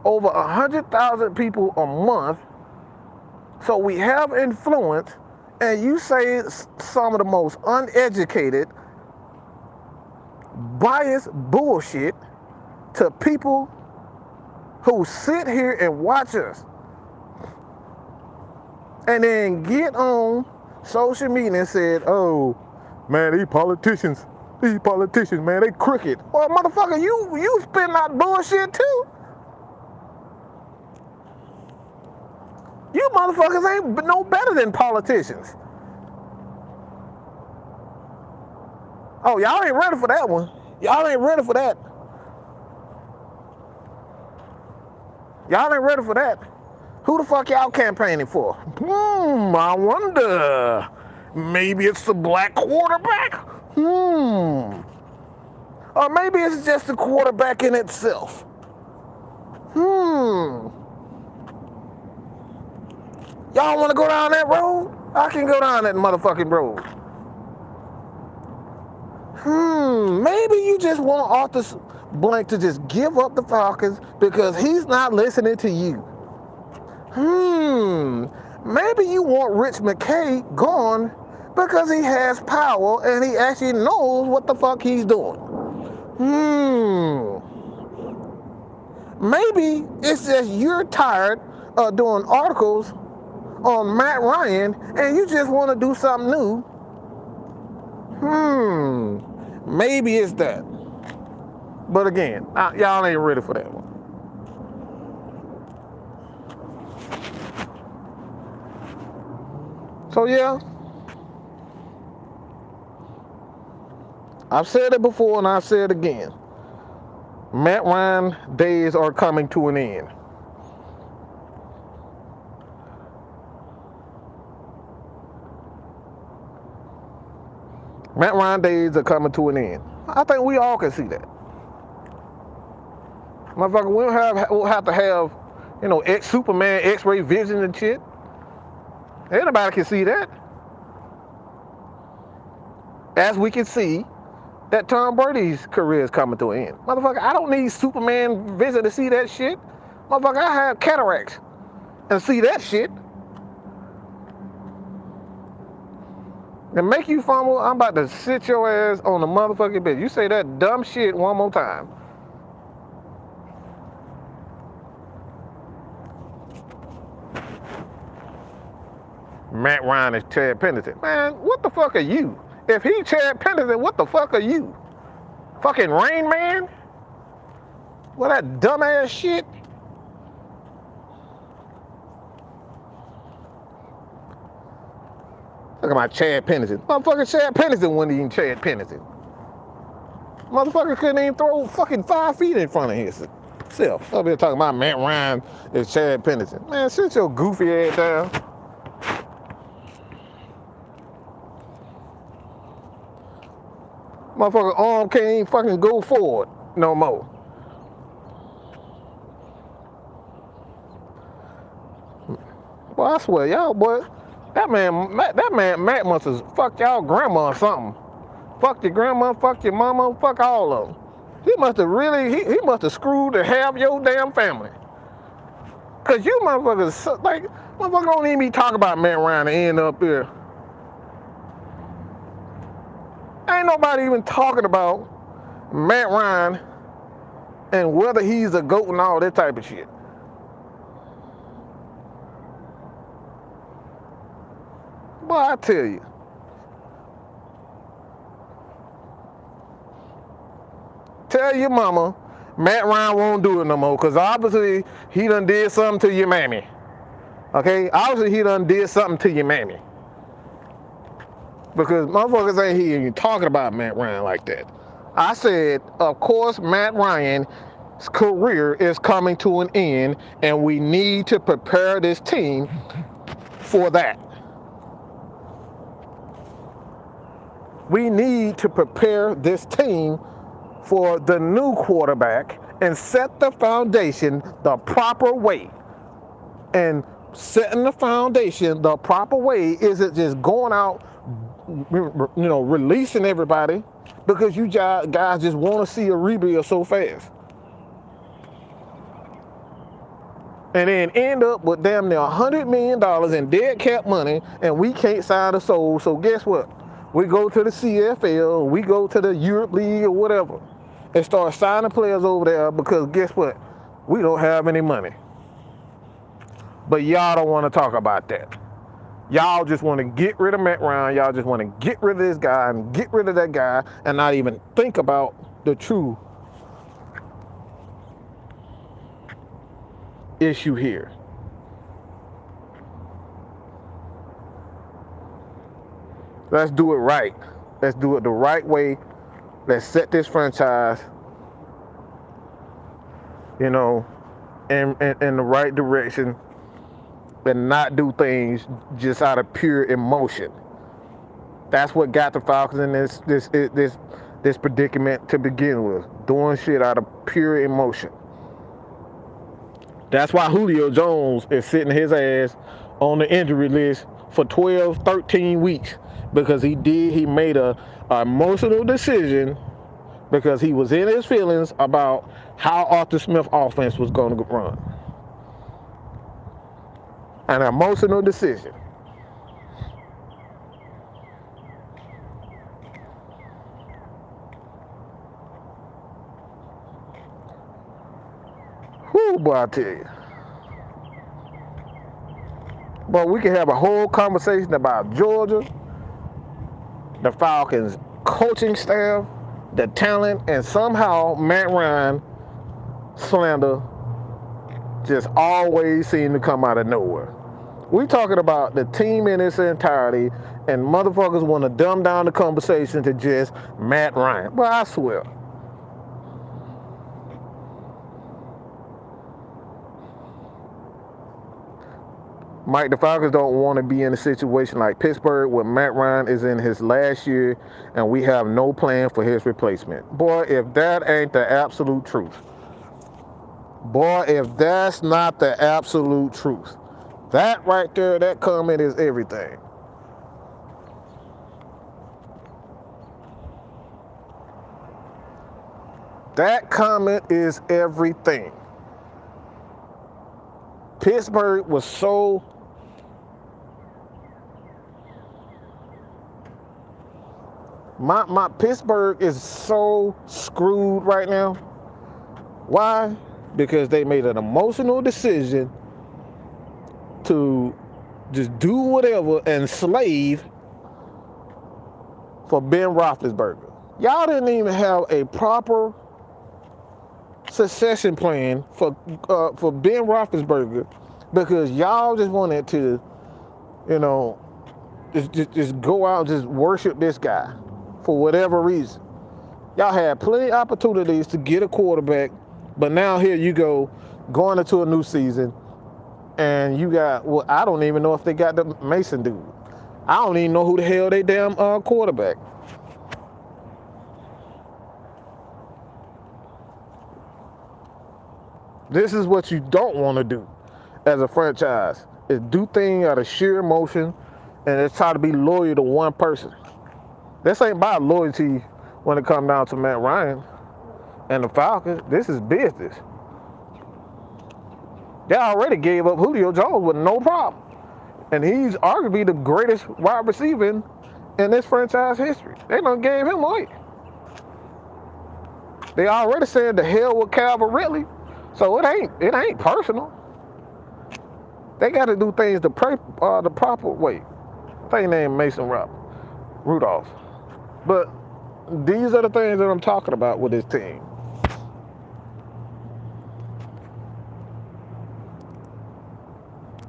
Over 100,000 people a month. So we have influence, and you say some of the most uneducated, biased bullshit to people who sit here and watch us, and then get on social media and said, oh, man, these politicians, man, they crooked. Well, motherfucker, you spitting out bullshit too. You motherfuckers ain't no better than politicians. Oh, y'all ain't ready for that one. Y'all ain't ready for that. Y'all ain't ready for that. Who the fuck y'all campaigning for? I wonder. Maybe it's the black quarterback? Or maybe it's just the quarterback in itself. Y'all want to go down that road? I can go down that motherfucking road. Maybe you just want Arthur Blank to just give up the Falcons because he's not listening to you. Maybe you want Rich McKay gone because he has power and he actually knows what the fuck he's doing. Maybe it's just you're tired of doing articles on Matt Ryan and you just want to do something new. Maybe it's that. But again, y'all ain't ready for that one. So yeah, I've said it before and I'll say it again. Matt Ryan days are coming to an end. Matt Ryan days are coming to an end. I think we all can see that. Motherfucker, we'll have to have, Superman X-ray vision and shit. Anybody can see that. As we can see that Tom Brady's career is coming to an end. Motherfucker, I don't need Superman vision to see that shit. Motherfucker, I have cataracts and see that shit. And make you fumble, I'm about to sit your ass on the motherfucking bed. You say that dumb shit one more time. Matt Ryan is Chad Pennington. Man, what the fuck are you? If he Chad Pennington, what the fuck are you? Fucking Rain Man? What that dumbass shit? Look at my Chad Pennington. Motherfucker, Chad Pennington wasn't even Chad Pennington. Motherfucker couldn't even throw fucking 5 feet in front of himself. I'll be talking about Matt Ryan is Chad Pennington. Man, sit your goofy ass down. Motherfucker arm can't even fucking go forward no more. Well, I swear, y'all, boy, that man Matt must have fucked y'all grandma or something. Fucked your grandma, fucked your mama, fuck all of them. He must have really, he must have screwed the half your damn family. Cause you motherfuckers, like, motherfuckers don't even be talking about Matt Ryan and end up here. Ain't nobody even talking about Matt Ryan and whether he's a GOAT and all that type of shit. Boy, I tell you. Tell your mama Matt Ryan won't do it no more, because obviously he done did something to your mammy. Okay? Obviously he done did something to your mammy. Because motherfuckers ain't here even talking about Matt Ryan like that. I said, of course, Matt Ryan's career is coming to an end, and we need to prepare this team for that. We need to prepare this team for the new quarterback and set the foundation the proper way. And setting the foundation the proper way isn't just going out, releasing everybody because you guys just want to see a rebuild so fast. And then end up with damn near $100 million in dead cap money, and we can't sign a soul. So guess what? We go to the CFL, we go to the Europe League or whatever, and start signing players over there because guess what? We don't have any money. But y'all don't want to talk about that. Y'all just want to get rid of Matt Ryan. Y'all just want to get rid of this guy and get rid of that guy and not even think about the true issue here. Let's do it right. Let's do it the right way. Let's set this franchise, in the right direction, and not do things just out of pure emotion. That's what got the Falcons in this predicament to begin with, doing shit out of pure emotion. That's why Julio Jones is sitting his ass on the injury list for 12, 13 weeks, because he made a emotional decision because he was in his feelings about how Arthur Smith offense was going to run. An emotional decision. Whew, boy, I tell you. But we can have a whole conversation about Georgia, the Falcons coaching staff, the talent, and somehow Matt Ryan slander just always seems to come out of nowhere. We talking about the team in its entirety, and motherfuckers want to dumb down the conversation to just Matt Ryan. Well, I swear. Mike, the Falcons don't want to be in a situation like Pittsburgh where Matt Ryan is in his last year and we have no plan for his replacement. Boy, if that ain't the absolute truth. Boy, if that's not the absolute truth. That right there, that comment is everything. That comment is everything. Pittsburgh was so My Pittsburgh is so screwed right now. Why? Because they made an emotional decision to just do whatever and slave for Ben Roethlisberger. Y'all didn't even have a proper succession plan for Ben Roethlisberger because y'all just wanted to, just go out and just worship this guy. For whatever reason. Y'all had plenty of opportunities to get a quarterback, but now here you go, going into a new season, and you got, well, I don't even know if they got the Mason dude. I don't even know who the hell they damn quarterback. This is what you don't want to do as a franchise, is do things out of sheer emotion and it's try to be loyal to one person. This ain't about loyalty when it comes down to Matt Ryan and the Falcons. This is business. They already gave up Julio Jones with no problem. And he's arguably the greatest wide receiver in this franchise history. They done gave him away. They already said the hell with Calvin Ridley. So it ain't personal. They got to do things the proper way. I think named Mason Rudolph. But these are the things that I'm talking about with this team.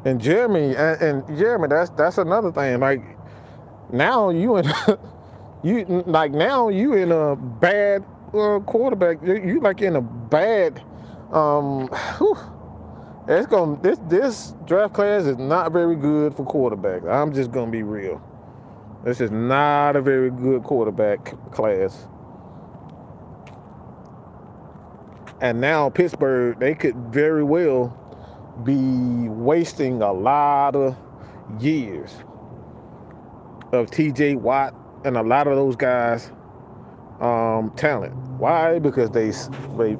And Jeremy, that's another thing. Like now you in you in a bad quarterback. You like in a bad. This draft class is not very good for quarterbacks. I'm just gonna be real. This is not a very good quarterback class. And now Pittsburgh, they could very well be wasting a lot of years of TJ Watt and a lot of those guys' talent. Why? Because they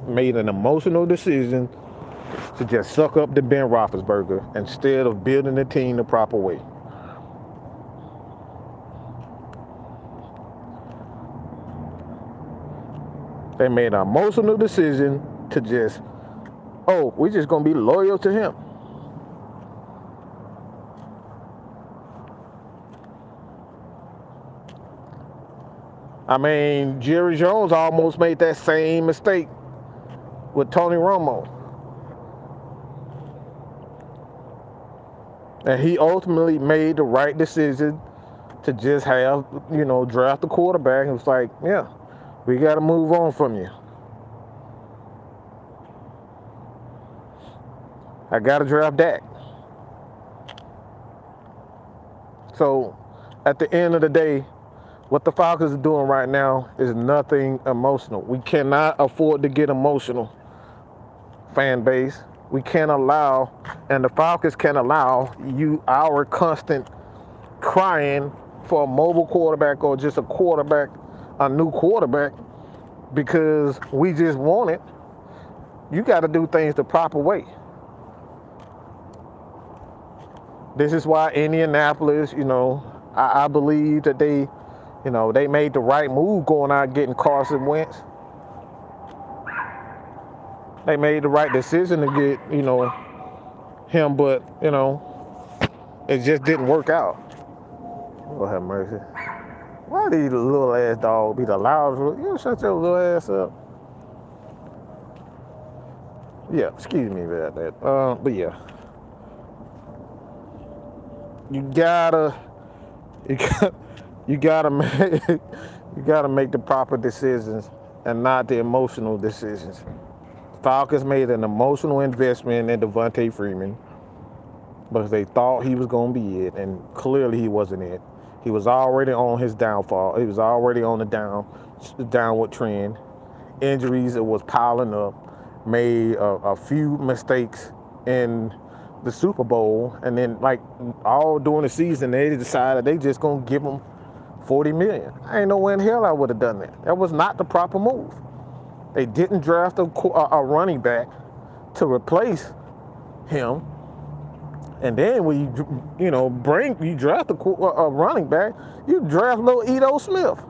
made an emotional decision to just suck up to Ben Roethlisberger instead of building the team the proper way. They made an emotional decision to just, we're just going to be loyal to him. I mean, Jerry Jones almost made that same mistake with Tony Romo. And he ultimately made the right decision to just have, draft the quarterback. It was like, yeah, we got to move on from you. I got to draft Dak. So, at the end of the day, what the Falcons are doing right now is nothing emotional. We cannot afford to get emotional, fan base. We can't allow, and the Falcons can't allow our constant crying for a mobile quarterback or just a new quarterback, because we just want it. You got to do things the proper way. This is why Indianapolis, I believe that they made the right move going out getting Carson Wentz. They made the right decision to get, him, but, it just didn't work out. Lord have mercy. Why these little ass dogs be the loudest? You shut your little ass up. Yeah, excuse me about that. But yeah. You gotta make the proper decisions and not the emotional decisions. Falcons made an emotional investment in Devontae Freeman because they thought he was going to be it, and clearly he wasn't it. He was already on his downfall. He was already on the downward trend. Injuries, it was piling up. Made a few mistakes in the Super Bowl, and then all during the season, they decided they just going to give him $40 million. I ain't know when the hell I would have done that. That was not the proper move. They didn't draft a running back to replace him. And then when you draft a running back, you draft little Ito Smith.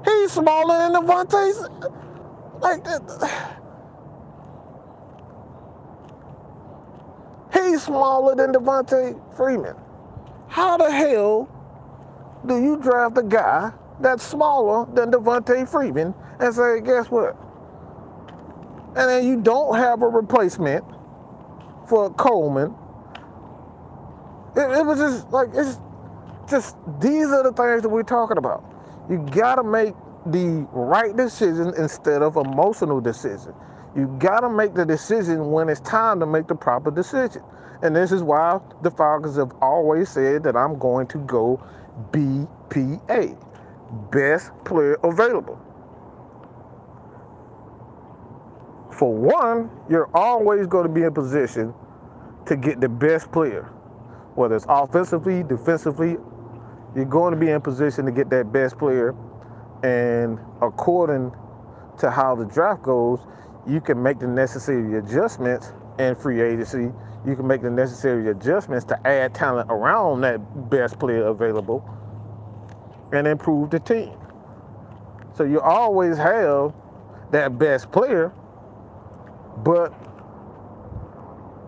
He's smaller than Devontae. Like that. He's smaller than Devontae Freeman. How the hell do you draft a guy that's smaller than Devontae Freeman and say, guess what? And then you don't have a replacement for Coleman. It was just it's just, these are the things that we're talking about. You gotta make the right decision instead of emotional decision. You gotta make the decision when it's time to make the proper decision. And this is why the Falcons have always said that I'm going to go BPA, best player available. For one, you're always going to be in position to get the best player. Whether it's offensively, defensively, you're going to be in position to get that best player. And according to how the draft goes, you can make the necessary adjustments in free agency you can make the necessary adjustments to add talent around that best player available and improve the team. So you always have that best player, but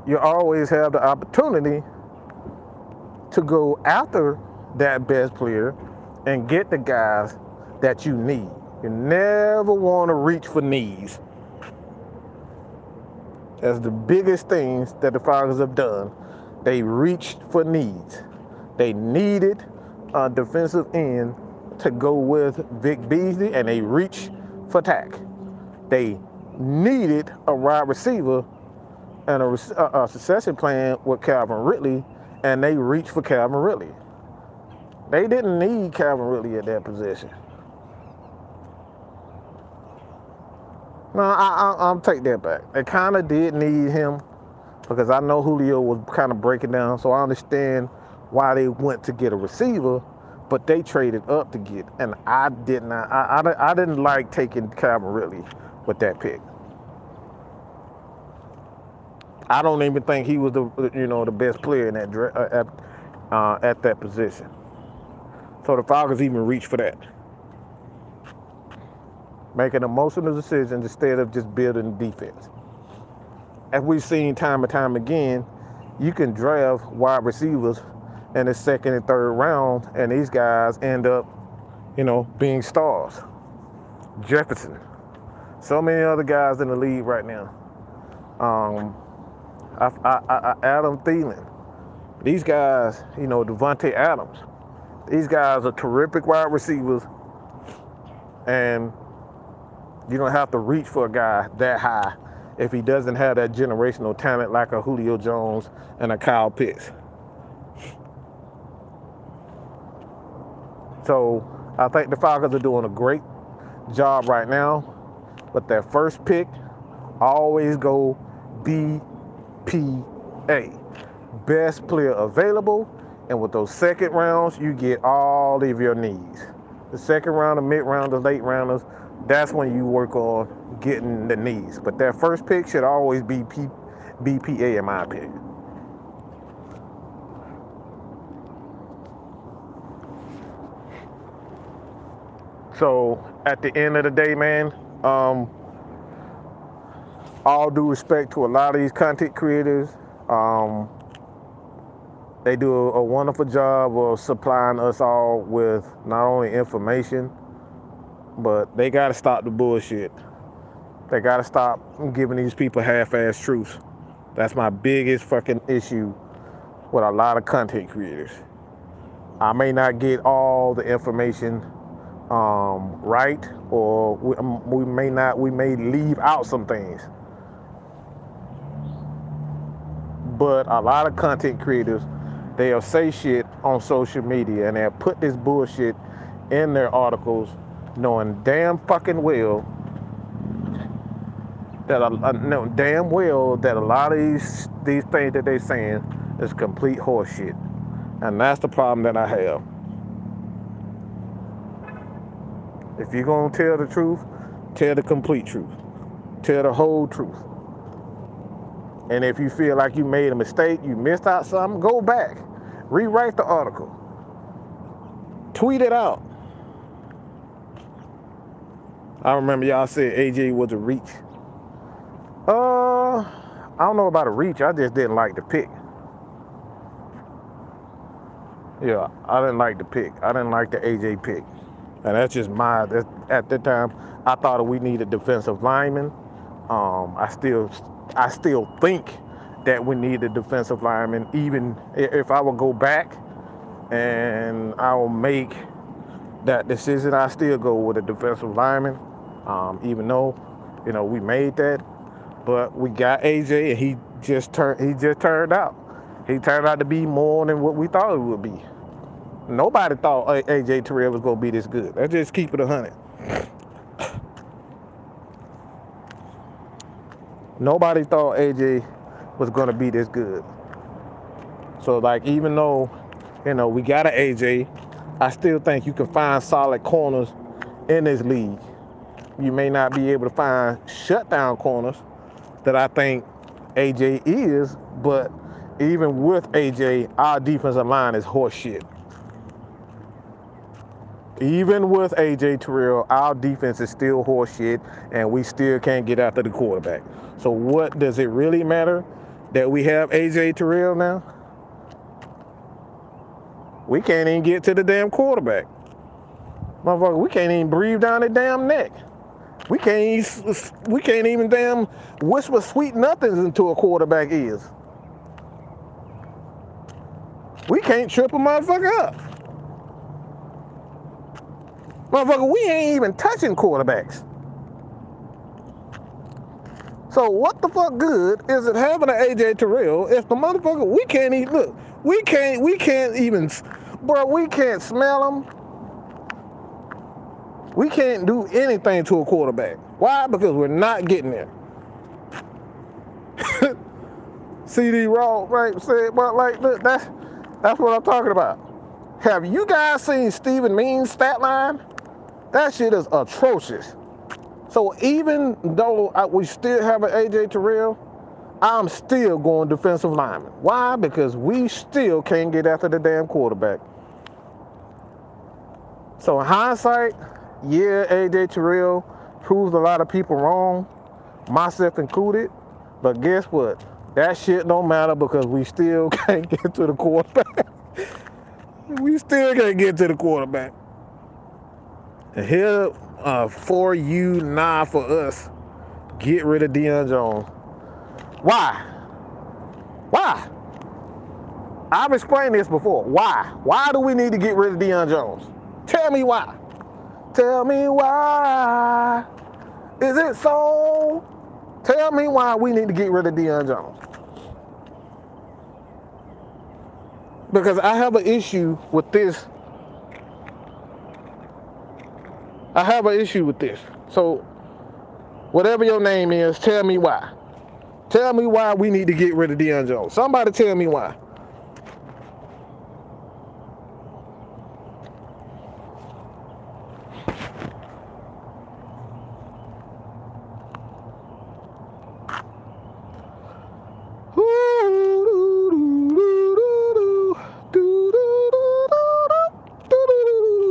you always have the opportunity to go after that best player and get the guys that you need. You never want to reach for needs. That's the biggest things that the Falcons have done. They reached for needs. They needed a defensive end to go with Vic Beasley, and they reached for Tack. They needed a wide receiver and a succession plan with Calvin Ridley, and they reached for Calvin Ridley. They didn't need Calvin Ridley at that position. No, I'll take that back. They kind of did need him because I know Julio was kind of breaking down, so I understand why they went to get a receiver, but they traded up to get, and I didn't like taking Calvin Ridley with that pick. I don't even think he was the best player in that at that position. So the Falcons even reached for that, making emotional decisions instead of just building defense. As we've seen time and time again, you can draft wide receivers in the second and third round, and these guys end up, being stars. Jefferson, so many other guys in the league right now. Adam Thielen, these guys, Devontae Adams, these guys are terrific wide receivers, and you don't have to reach for a guy that high if he doesn't have that generational talent like a Julio Jones and a Kyle Pitts. So I think the Falcons are doing a great job right now. But their first pick, always go BPA, best player available. And with those second rounds, you get all of your needs. The second round, the mid round, the late rounders, that's when you work on getting the needs. But their first pick should always be BPA in my opinion. So at the end of the day, man, all due respect to a lot of these content creators, they do a wonderful job of supplying us all with not only information, but they got to stop the bullshit. They got to stop giving these people half-ass truths. That's my biggest fucking issue with a lot of content creators. I may not get all the information right, or we may leave out some things. But a lot of content creators, they'll say shit on social media and they'll put this bullshit in their articles, knowing damn well that a lot of these things that they're saying is complete horseshit. And that's the problem that I have. If you're gonna tell the truth, tell the complete truth. Tell the whole truth. And if you feel like you made a mistake, you missed out something, go back. Rewrite the article. Tweet it out. I remember y'all said AJ was a reach. I don't know about a reach. I just didn't like the pick. Yeah, I didn't like the pick. I didn't like the AJ pick. And that's just at that time, I thought we needed defensive linemen. I still think that we need a defensive lineman. Even if I would go back and I will make that decision, I still go with a defensive lineman. Even though, we made that, but we got AJ and he just turned out. He turned out to be more than what we thought it would be. Nobody thought AJ Terrell was gonna be this good. Let's just keep it 100. Nobody thought AJ was gonna be this good. So even though, we got an AJ, I still think you can find solid corners in this league. You may not be able to find shutdown corners that I think AJ is, but even with AJ, our defensive line is horse shit. Even with AJ Terrell, our defense is still horse shit, and we still can't get after the quarterback. So what does it really matter that we have AJ Terrell now? We can't even get to the damn quarterback. Motherfucker, we can't even breathe down the damn neck. We can't even damn whisper sweet nothings into a quarterback ears. We can't trip a motherfucker up. Motherfucker, we ain't even touching quarterbacks. So what the fuck good is it having an AJ Terrell if the motherfucker, we can't even, look, we can't even, bro, we can't smell him. We can't do anything to a quarterback. Why? Because we're not getting there. CD Raw, right, said, but like, look, that's what I'm talking about. Have you guys seen Stephen Mean's stat line? That shit is atrocious. So even though we still have an AJ Terrell, I'm still going defensive lineman. Why? Because we still can't get after the damn quarterback. So in hindsight, yeah, AJ Terrell proves a lot of people wrong, myself included. But guess what? That shit don't matter because we still can't get to the quarterback. We still can't get to the quarterback. And here for you, nah for us, get rid of Deion Jones. Why? Why? I've explained this before. Why? Why do we need to get rid of Deion Jones? Tell me why. Tell me why. Is it so? Tell me why we need to get rid of Deion Jones. Because I have an issue with this. I have an issue with this. So, whatever your name is, tell me why. Tell me why we need to get rid of Deion Jones. Somebody tell me why.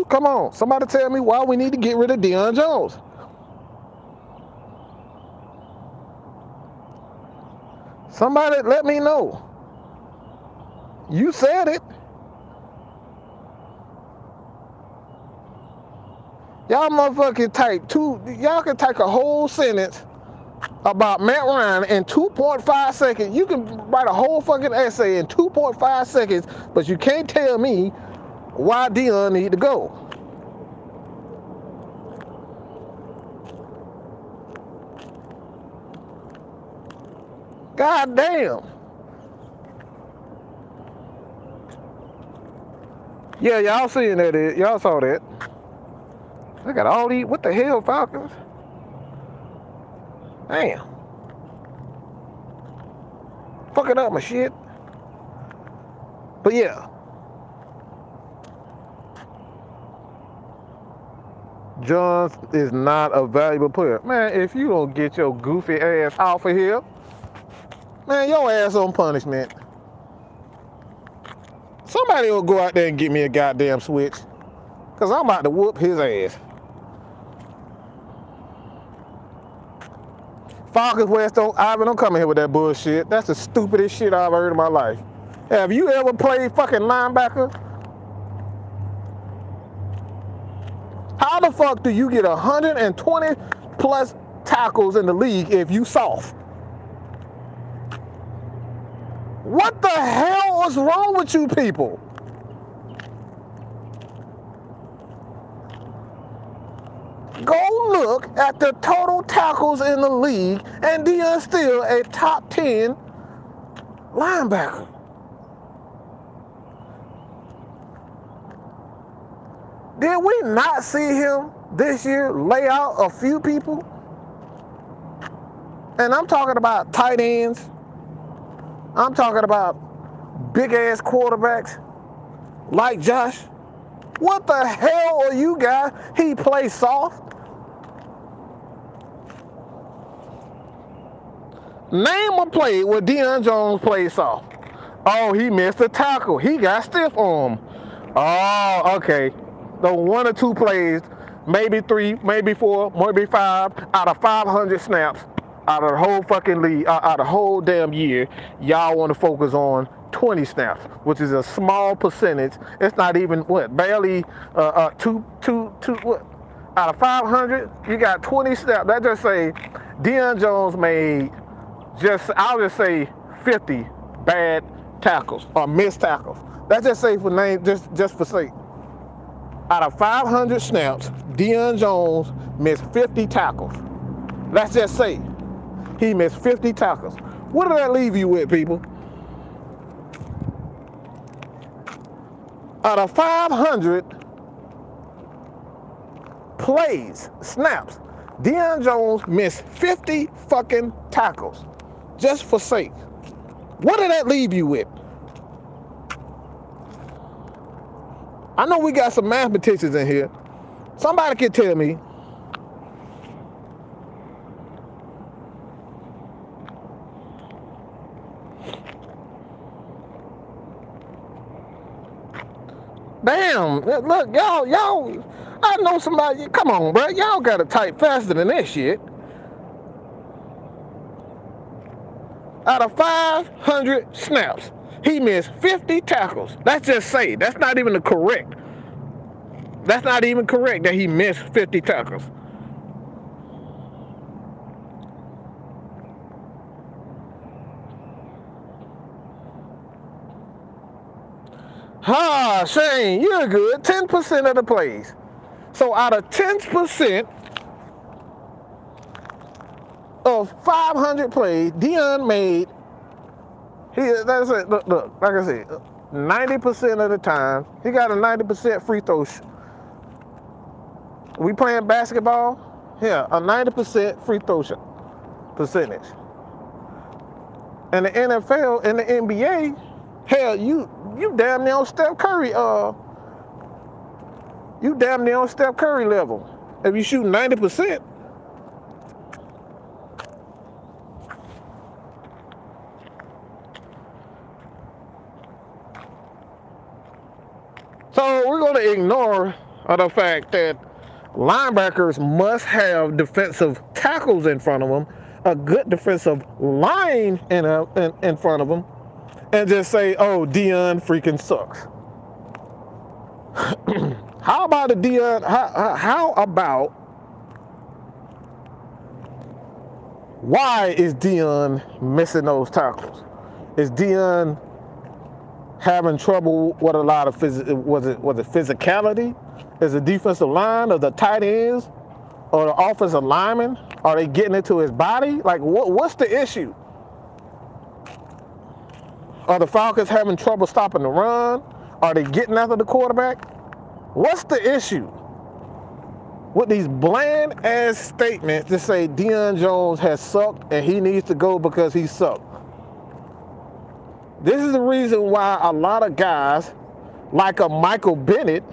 Come on, somebody tell me why we need to get rid of Deion Jones. Somebody let me know. You said it. Y'all motherfucking y'all can take a whole sentence about Matt Ryan in 2.5 seconds. You can write a whole fucking essay in 2.5 seconds, but you can't tell me why Deion need to go. God damn. Yeah, y'all seeing that? Y'all saw that. I got all these, what the hell, Falcons? Damn. Fucking up my shit. But yeah. Jones is not a valuable player. Man, if you don't get your goofy ass off of here, man, your ass on punishment. Somebody will go out there and get me a goddamn switch. Because I'm about to whoop his ass. Falcons West, don't come in here with that bullshit. That's the stupidest shit I've heard in my life. Have you ever played fucking linebacker? How the fuck do you get 120 plus tackles in the league if you soft? What the hell is wrong with you people? Go look at the total tackles in the league, and Deion's still a top 10 linebacker. Did we not see him this year lay out a few people? And I'm talking about tight ends. I'm talking about big-ass quarterbacks like Josh. What the hell are you guys? He plays soft. Name a play where Deion Jones plays soft. Oh, he missed a tackle. He got stiff arm. Oh, okay. The 1 or 2 plays, maybe 3, maybe 4, maybe 5 out of 500 snaps out of the whole fucking league, out of the whole damn year. Y'all want to focus on 20 snaps, which is a small percentage. It's not even barely what? Out of 500, you got 20 snaps. That just say Deion Jones made I'll just say 50 bad tackles or missed tackles. That's just say for name, just for sake. Out of 500 snaps, Deion Jones missed 50 tackles. Let's just say he missed 50 tackles. What did that leave you with, people? Out of 500 plays, snaps, Deion Jones missed 50 fucking tackles. Just for sake. What did that leave you with? I know we got some mathematicians in here. Somebody can tell me. Damn, look, y'all, I know somebody, come on, bro. Y'all gotta type faster than this shit. Out of 500 snaps, he missed 50 tackles. Let's just say, that's not even correct that he missed 50 tackles. Shane, you're good. 10% of the plays. So out of 10% of 500 plays, Deion made, that's it, look, like I said, 90% of the time, he got a 90% free throw. We playing basketball? Yeah, a 90% free throw shot percentage. And the NFL and the NBA, hell, you damn near on Steph Curry, you damn near on Steph Curry level. If you shoot 90%. So we're going to ignore the fact that linebackers must have defensive tackles in front of them, a good defensive line in front of them, and just say, oh, Deion freaking sucks. How about how about why is Deion missing those tackles? Is Deion having trouble with a lot of was it physicality? Is the defensive line or the tight ends or the offensive linemen? Are they getting into his body? Like what's the issue? Are the Falcons having trouble stopping the run? Are they getting after the quarterback? What's the issue with these bland ass statements that say Deion Jones has sucked and he needs to go because he sucked? This is the reason why a lot of guys like a Michael Bennett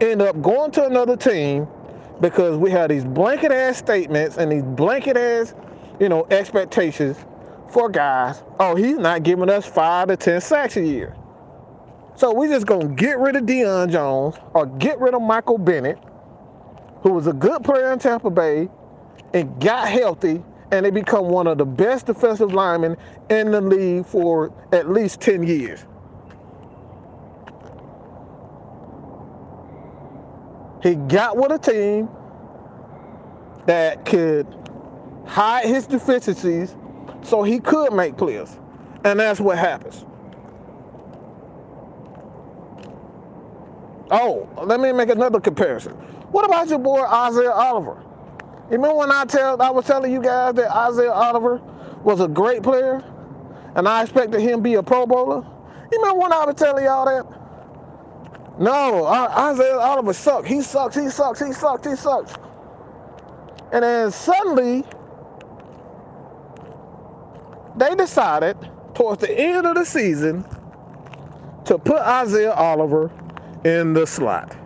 end up going to another team, because we have these blanket ass statements and these blanket ass, expectations for guys. Oh, he's not giving us 5 to 10 sacks a year. So we just gonna get rid of Deion Jones or get rid of Michael Bennett, who was a good player in Tampa Bay and got healthy, and they become one of the best defensive linemen in the league for at least 10 years. He got with a team that could hide his deficiencies so he could make plays. And that's what happens. Oh, let me make another comparison. What about your boy Isaiah Oliver? You remember when I was telling you guys that Isaiah Oliver was a great player and I expected him to be a Pro Bowler? You remember when I was telling y'all that? No, Isaiah Oliver sucked. He sucks. And then suddenly, they decided towards the end of the season to put Isaiah Oliver in the slot.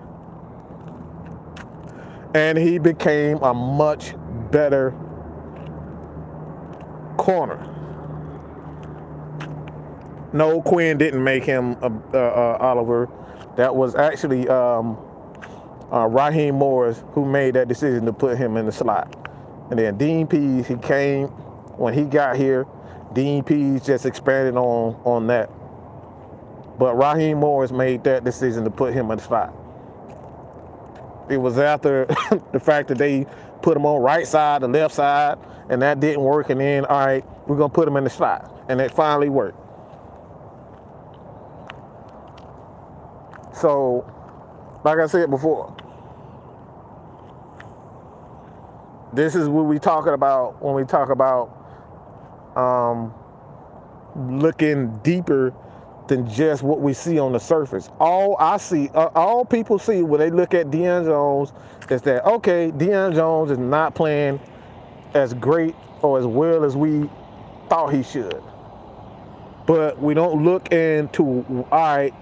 And he became a much better corner. No, Quinn didn't make him Oliver. That was actually Raheem Morris who made that decision to put him in the slot. And then Dean Pease, he came when he got here. Dean Pease just expanded on that. But Raheem Morris made that decision to put him in the slot. It was after the fact that they put him on right side, the left side, and that didn't work. And then, all right, we're going to put him in the slot. And it finally worked. So, like I said before, this is what we talking about when we talk about looking deeper than just what we see on the surface. All people see when they look at Deion Jones is that, okay, Deion Jones is not playing as great or as well as we thought he should. But we don't look into, all right,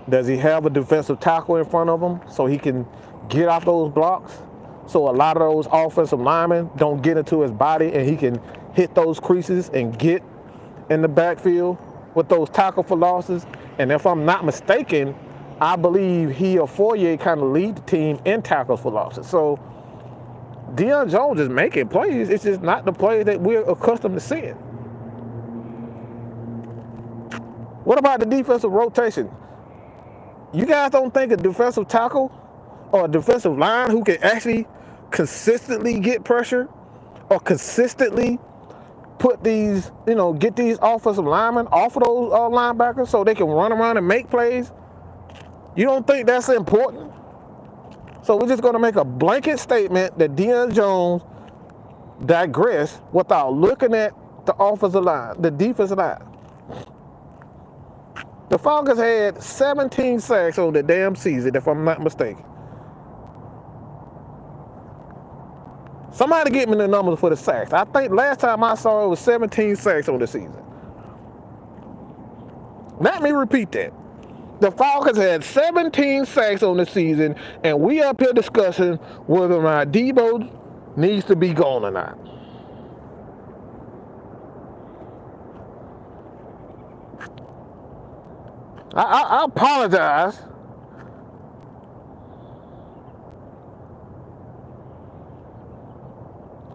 does he have a defensive tackle in front of him so he can get off those blocks? So a lot of those offensive linemen don't get into his body and he can hit those creases and get in the backfield with those tackle for losses. And if I'm not mistaken, I believe he or Fourier kind of lead the team in tackles for losses. So Deion Jones is making plays. It's just not the plays that we're accustomed to seeing. What about the defensive rotation? You guys don't think a defensive tackle or a defensive line who can actually consistently get pressure or consistently put these, get these offensive linemen off of those linebackers so they can run around and make plays? You don't think that's important? So we're just going to make a blanket statement that Deion Jones digressed without looking at the offensive line, the defensive line. The Falcons had 17 sacks on the damn season, if I'm not mistaken. Somebody get me the numbers for the sacks. I think last time I saw it was 17 sacks on the season. Let me repeat that. The Falcons had 17 sacks on the season, and we up here discussing whether or not Debo needs to be gone or not. I apologize.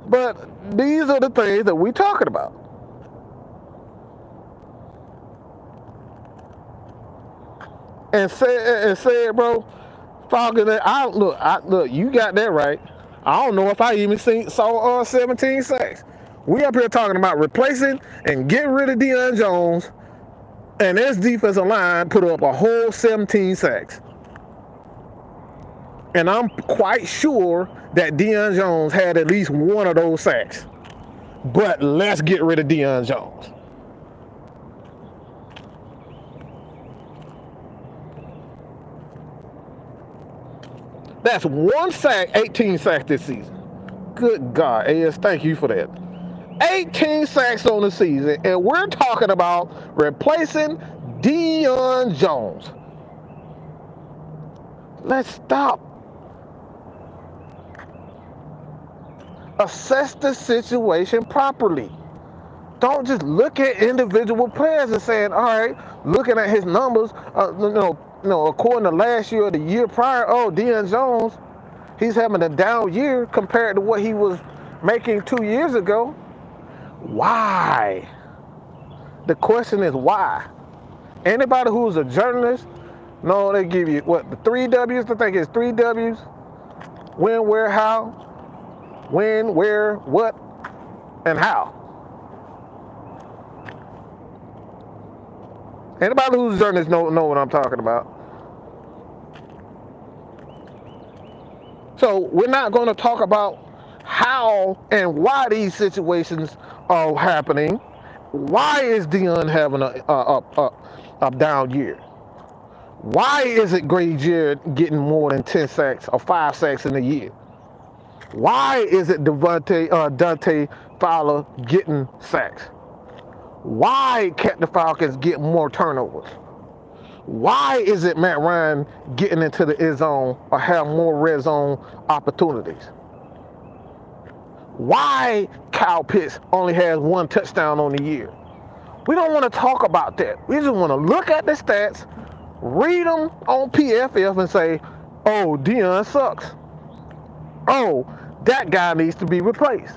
But these are the things that we're talking about. And said, bro, Falcons, look, you got that right. I don't know if I even saw 17 sacks. We up here talking about replacing and getting rid of Deion Jones, and this defensive line put up a whole 17 sacks. And I'm quite sure that Deion Jones had at least one of those sacks. But let's get rid of Deion Jones. That's one sack, 18 sacks this season. Good God, AS, thank you for that. 18 sacks on the season, and we're talking about replacing Deion Jones. Let's stop. Assess the situation properly. Don't just look at individual players and saying, all right, looking at his numbers, according to last year or the year prior, Deion Jones, he's having a down year compared to what he was making 2 years ago. Why? The question is why? Anybody who's a journalist, no, they give you, the 3 W's? I think it's 3 W's. When, where, how. When, where, what, and how. Anybody who's a journalist know what I'm talking about. So we're not going to talk about how and why these situations are happening. Why is Deion having a down year? Why isn't Grady Jarrett getting more than 10 sacks or 5 sacks in a year? Why isn't Dante Fowler getting sacks? Why can't the Falcons get more turnovers? Why isn't Matt Ryan getting into the end zone or have more red zone opportunities? Why Kyle Pitts only has 1 touchdown on the year? We don't want to talk about that. We just want to look at the stats, read them on PFF, and say, oh, Deion sucks. Oh, that guy needs to be replaced.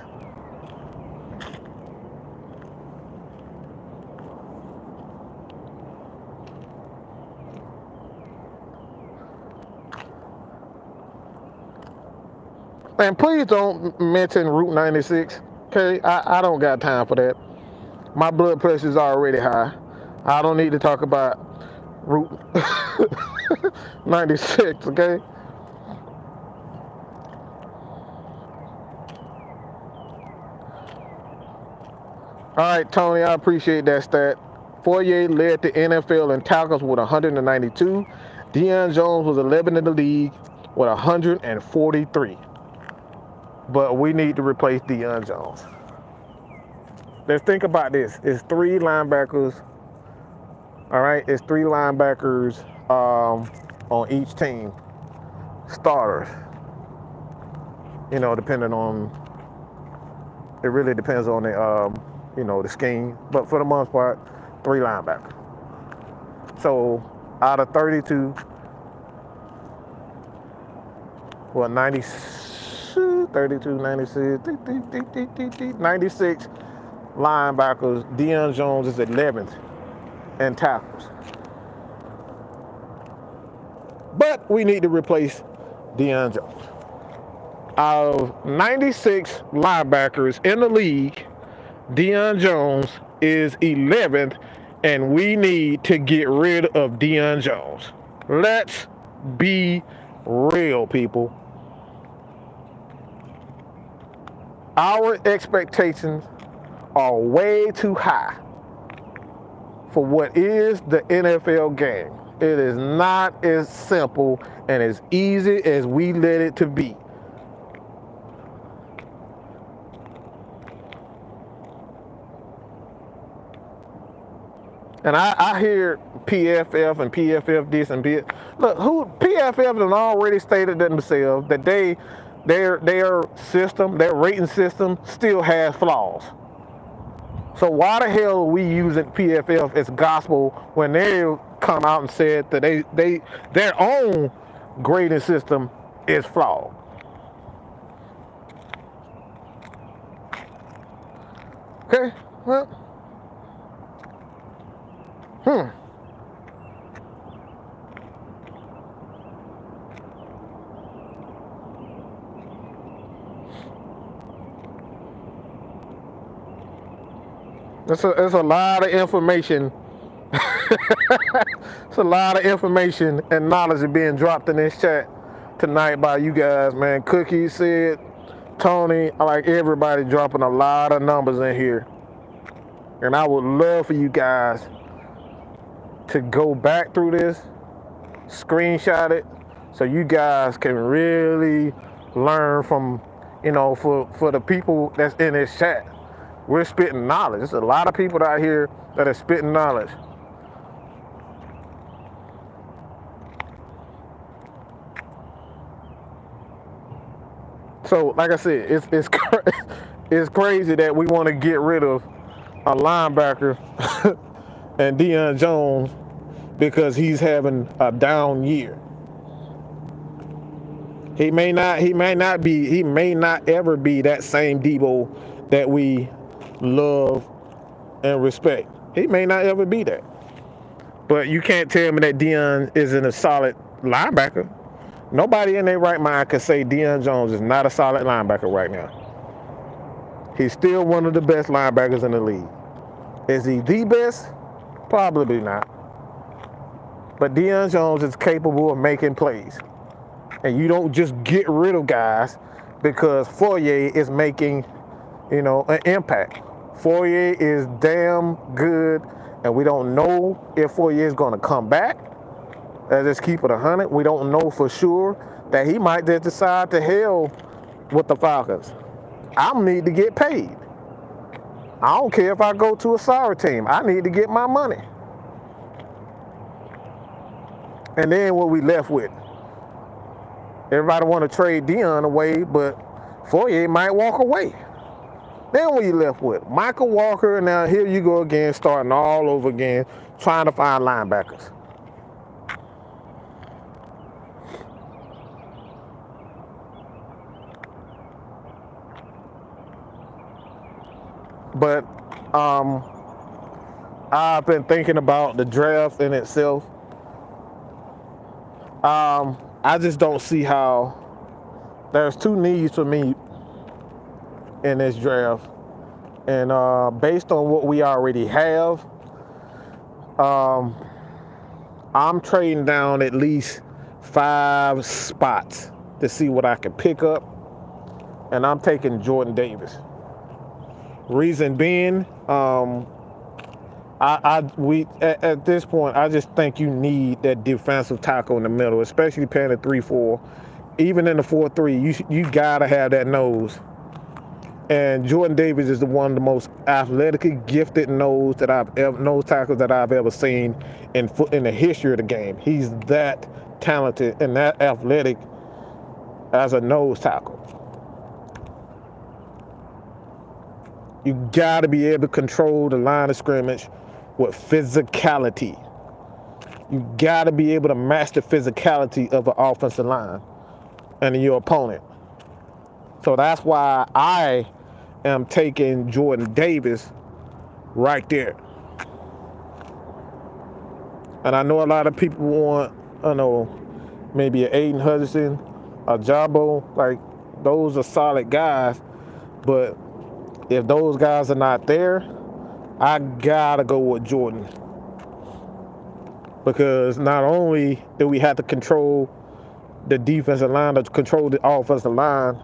And please don't mention Route 96, okay? I don't got time for that. My blood pressure is already high. I don't need to talk about Route 96, okay? All right, Tony, I appreciate that stat. Fourier led the NFL in tackles with 192. Deion Jones was 11 in the league with 143. But we need to replace Deion Jones. Let's think about this. It's 3 linebackers. All right, it's 3 linebackers on each team. Starters. You know, depending on, it really depends on the, you know, the scheme. But for the most part, 3 linebackers. So out of 32, well, 32, 96, 96 linebackers. Deion Jones is 11th in tackles. But we need to replace Deion Jones. Out of 96 linebackers in the league, Deion Jones is 11th, and we need to get rid of Deion Jones. Let's be real, people. Our expectations are way too high for what is the NFL game. It is not as simple and as easy as we let it to be. And I hear PFF and PFF this and PFF. Look, PFF has already stated themselves that their system, their rating system, still has flaws. So why the hell are we using PFF as gospel when they come out and said that their own grading system is flawed? Okay, well. It's a lot of information. It's a lot of information and knowledge being dropped in this chat tonight by you guys, man. Cookie said, Tony, I like everybody dropping a lot of numbers in here. And I would love for you guys to go back through this, screenshot it, so you guys can really learn from, you know, for the people that's in this chat. We're spitting knowledge. There's a lot of people out here that are spitting knowledge. So, like I said, it's crazy that we want to get rid of a linebacker and Deion Jones because he's having a down year. He may not ever be that same Debo that we love and respect. He may not ever be that. But you can't tell me that Deion isn't a solid linebacker. Nobody in their right mind could say Deion Jones is not a solid linebacker right now. He's still one of the best linebackers in the league. Is he the best? Probably not. But Deion Jones is capable of making plays. And you don't just get rid of guys because Fourier is making, you know, an impact. Fourier is damn good, and we don't know if Fourier is going to come back. Let's just keep it 100. We don't know for sure that he might just decide to hell with the Falcons. I need to get paid. I don't care if I go to a sorry team. I need to get my money. And then what we left with? Everybody want to trade Deion away, but Fourier might walk away. Then what you left with? Michael Walker, and now here you go again, starting all over again, trying to find linebackers. But I've been thinking about the draft in itself. I just don't see how there's two needs for me in this draft. And based on what we already have, I'm trading down at least 5 spots to see what I can pick up. And I'm taking Jordan Davis. Reason being, at this point, I just think you need that defensive tackle in the middle, especially playing a 3-4. Even in the 4-3, you gotta have that nose. And Jordan Davis is one of the most athletically gifted nose tackles that I've ever seen in the history of the game. He's that talented and that athletic as a nose tackle. You got to be able to control the line of scrimmage with physicality. You got to be able to match the physicality of the offensive line and your opponent. So that's why I am taking Jordan Davis right there. And I know a lot of people want, maybe an Aiden Hutchinson, a Jabo. Like, those are solid guys. But if those guys are not there, I gotta go with Jordan. Because not only do we have to control the defensive line, to control the offensive line,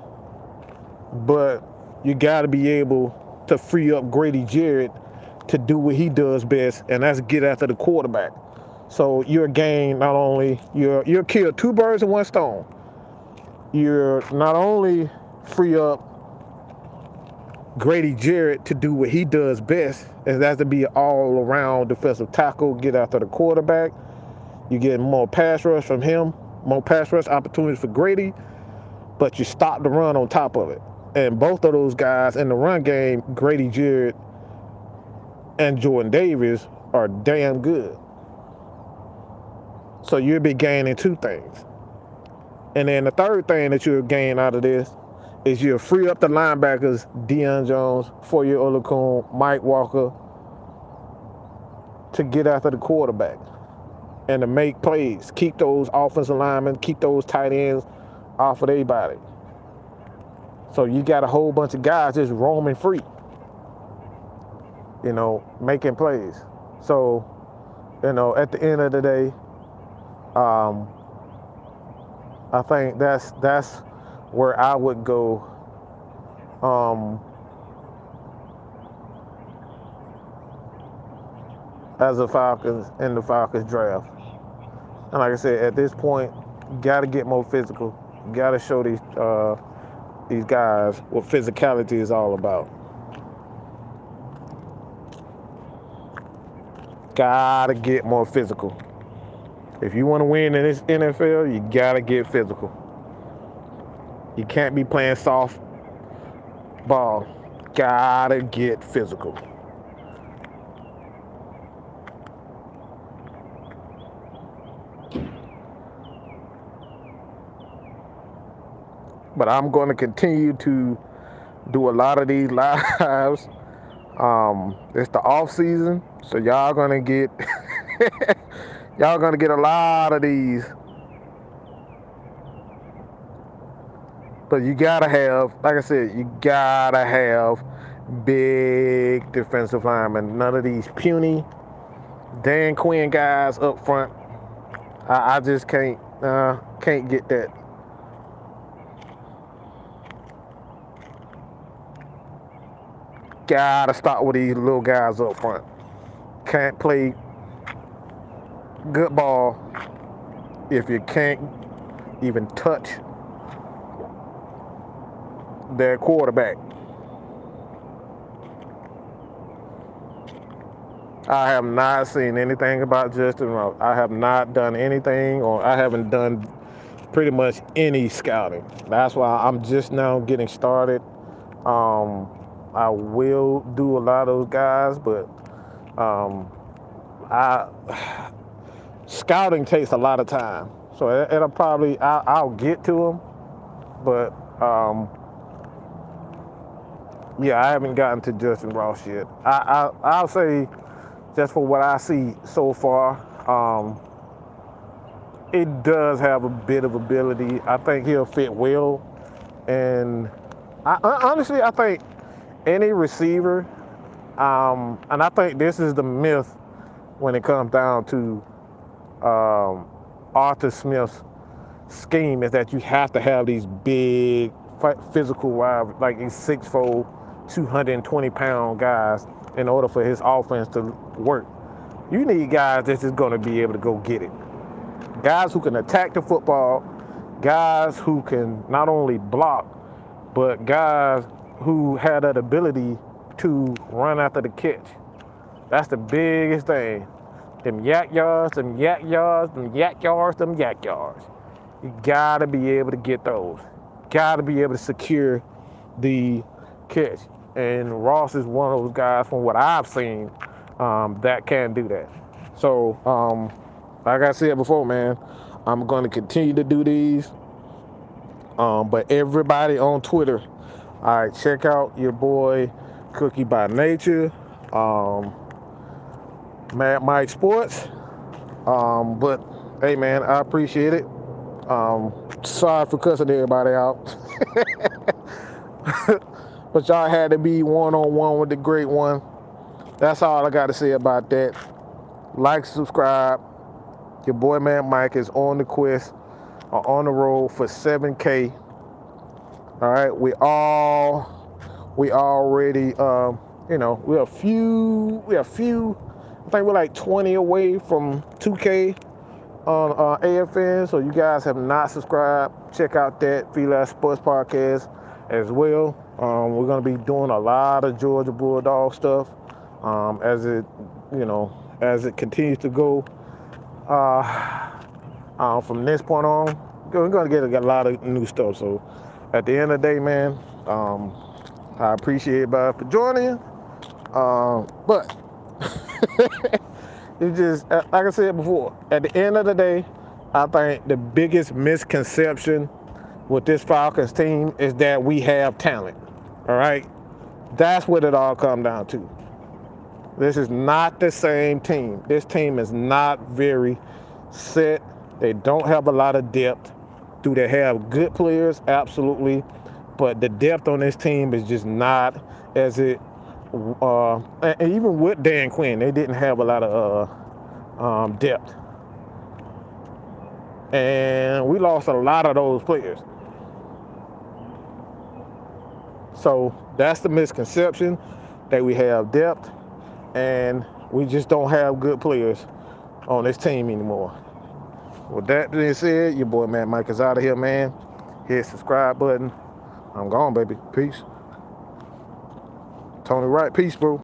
but you gotta be able to free up Grady Jarrett to do what he does best, and that's get after the quarterback. So you're gain not only you're kill 2 birds with 1 stone. You're not only free up Grady Jarrett to do what he does best, and that's to be an all-around defensive tackle, get after the quarterback. You get more pass rush from him, more pass rush opportunities for Grady, but you stop the run on top of it. And both of those guys in the run game, Grady Jarrett and Jordan Davis, are damn good. So you'll be gaining 2 things. And then the third thing that you'll gain out of this is you'll free up the linebackers, Deion Jones, Foye Oluokun, Mike Walker, to get after the quarterback and to make plays. Keep those offensive linemen, keep those tight ends off of their body. So you got a whole bunch of guys just roaming free, making plays. So, at the end of the day, I think that's where I would go. As a Falcons in the Falcons draft. And like I said, at this point, you got to get more physical. You got to show these guys what physicality is all about. Got to get more physical. If you want to win in this NFL, you got to get physical. You can't be playing soft ball. Got to get physical. But I'm going to continue to do a lot of these lives. It's the off season, so y'all gonna get a lot of these. But you gotta have, like I said, you gotta have big defensive linemen. None of these puny Dan Quinn guys up front. I just can't get that. Gotta start with these little guys up front. Can't play good ball if you can't even touch their quarterback. I have not seen anything about Justin Ross. I have not done anything, or I haven't done pretty much any scouting. That's why I'm just now getting started. I will do a lot of those guys, but I scouting takes a lot of time. So it'll probably I'll get to them, but yeah, I haven't gotten to Justin Ross yet. I'll say just for what I see so far, it does have a bit of ability. I think he'll fit well, and honestly, I think any receiver, and I think this is the myth when it comes down to Arthur Smith's scheme, is that you have to have these big physical wide, like these 6'4", 220-pound guys in order for his offense to work. You need guys that's just going to be able to go get it. Guys who can attack the football, guys who can not only block, but guys who have that ability to run after the catch. That's the biggest thing. Them yak yards, them yak yards, them yak yards, them yak yards. You gotta be able to get those. Gotta be able to secure the catch. And Ross is one of those guys, from what I've seen, that can do that. So, like I said before, man, I'm going to continue to do these. But everybody on Twitter, all right, check out your boy Cookie by Nature, Mad Mike Sports. But hey, man, I appreciate it. Sorry for cussing everybody out. But y'all had to be one-on-one with the great one. That's all I got to say about that. Like, subscribe. Your boy, man, Mike, is on the quest, or on the road for 7K. All right, we already, we're a few, I think we're like 20 away from 2K on AFN. So you guys have not subscribed, check out that Fila Sports Podcast as well. We're going to be doing a lot of Georgia Bulldog stuff as it continues to go. From this point on, we're going to get a lot of new stuff. So at the end of the day, man, I appreciate everybody for joining. But it's just, like I said before, at the end of the day, I think the biggest misconception with this Falcons team is that we have talent. All right? That's what it all comes down to. This is not the same team. This team is not very set. They don't have a lot of depth. Do they have good players? Absolutely. But the depth on this team is just not as it, and even with Dan Quinn, they didn't have a lot of depth. And we lost a lot of those players. So that's the misconception, that we have depth and we just don't have good players on this team anymore. With that being said, your boy, man, Mike is out of here, man. Hit the subscribe button. I'm gone, baby. Peace. Tony Wright, peace, bro.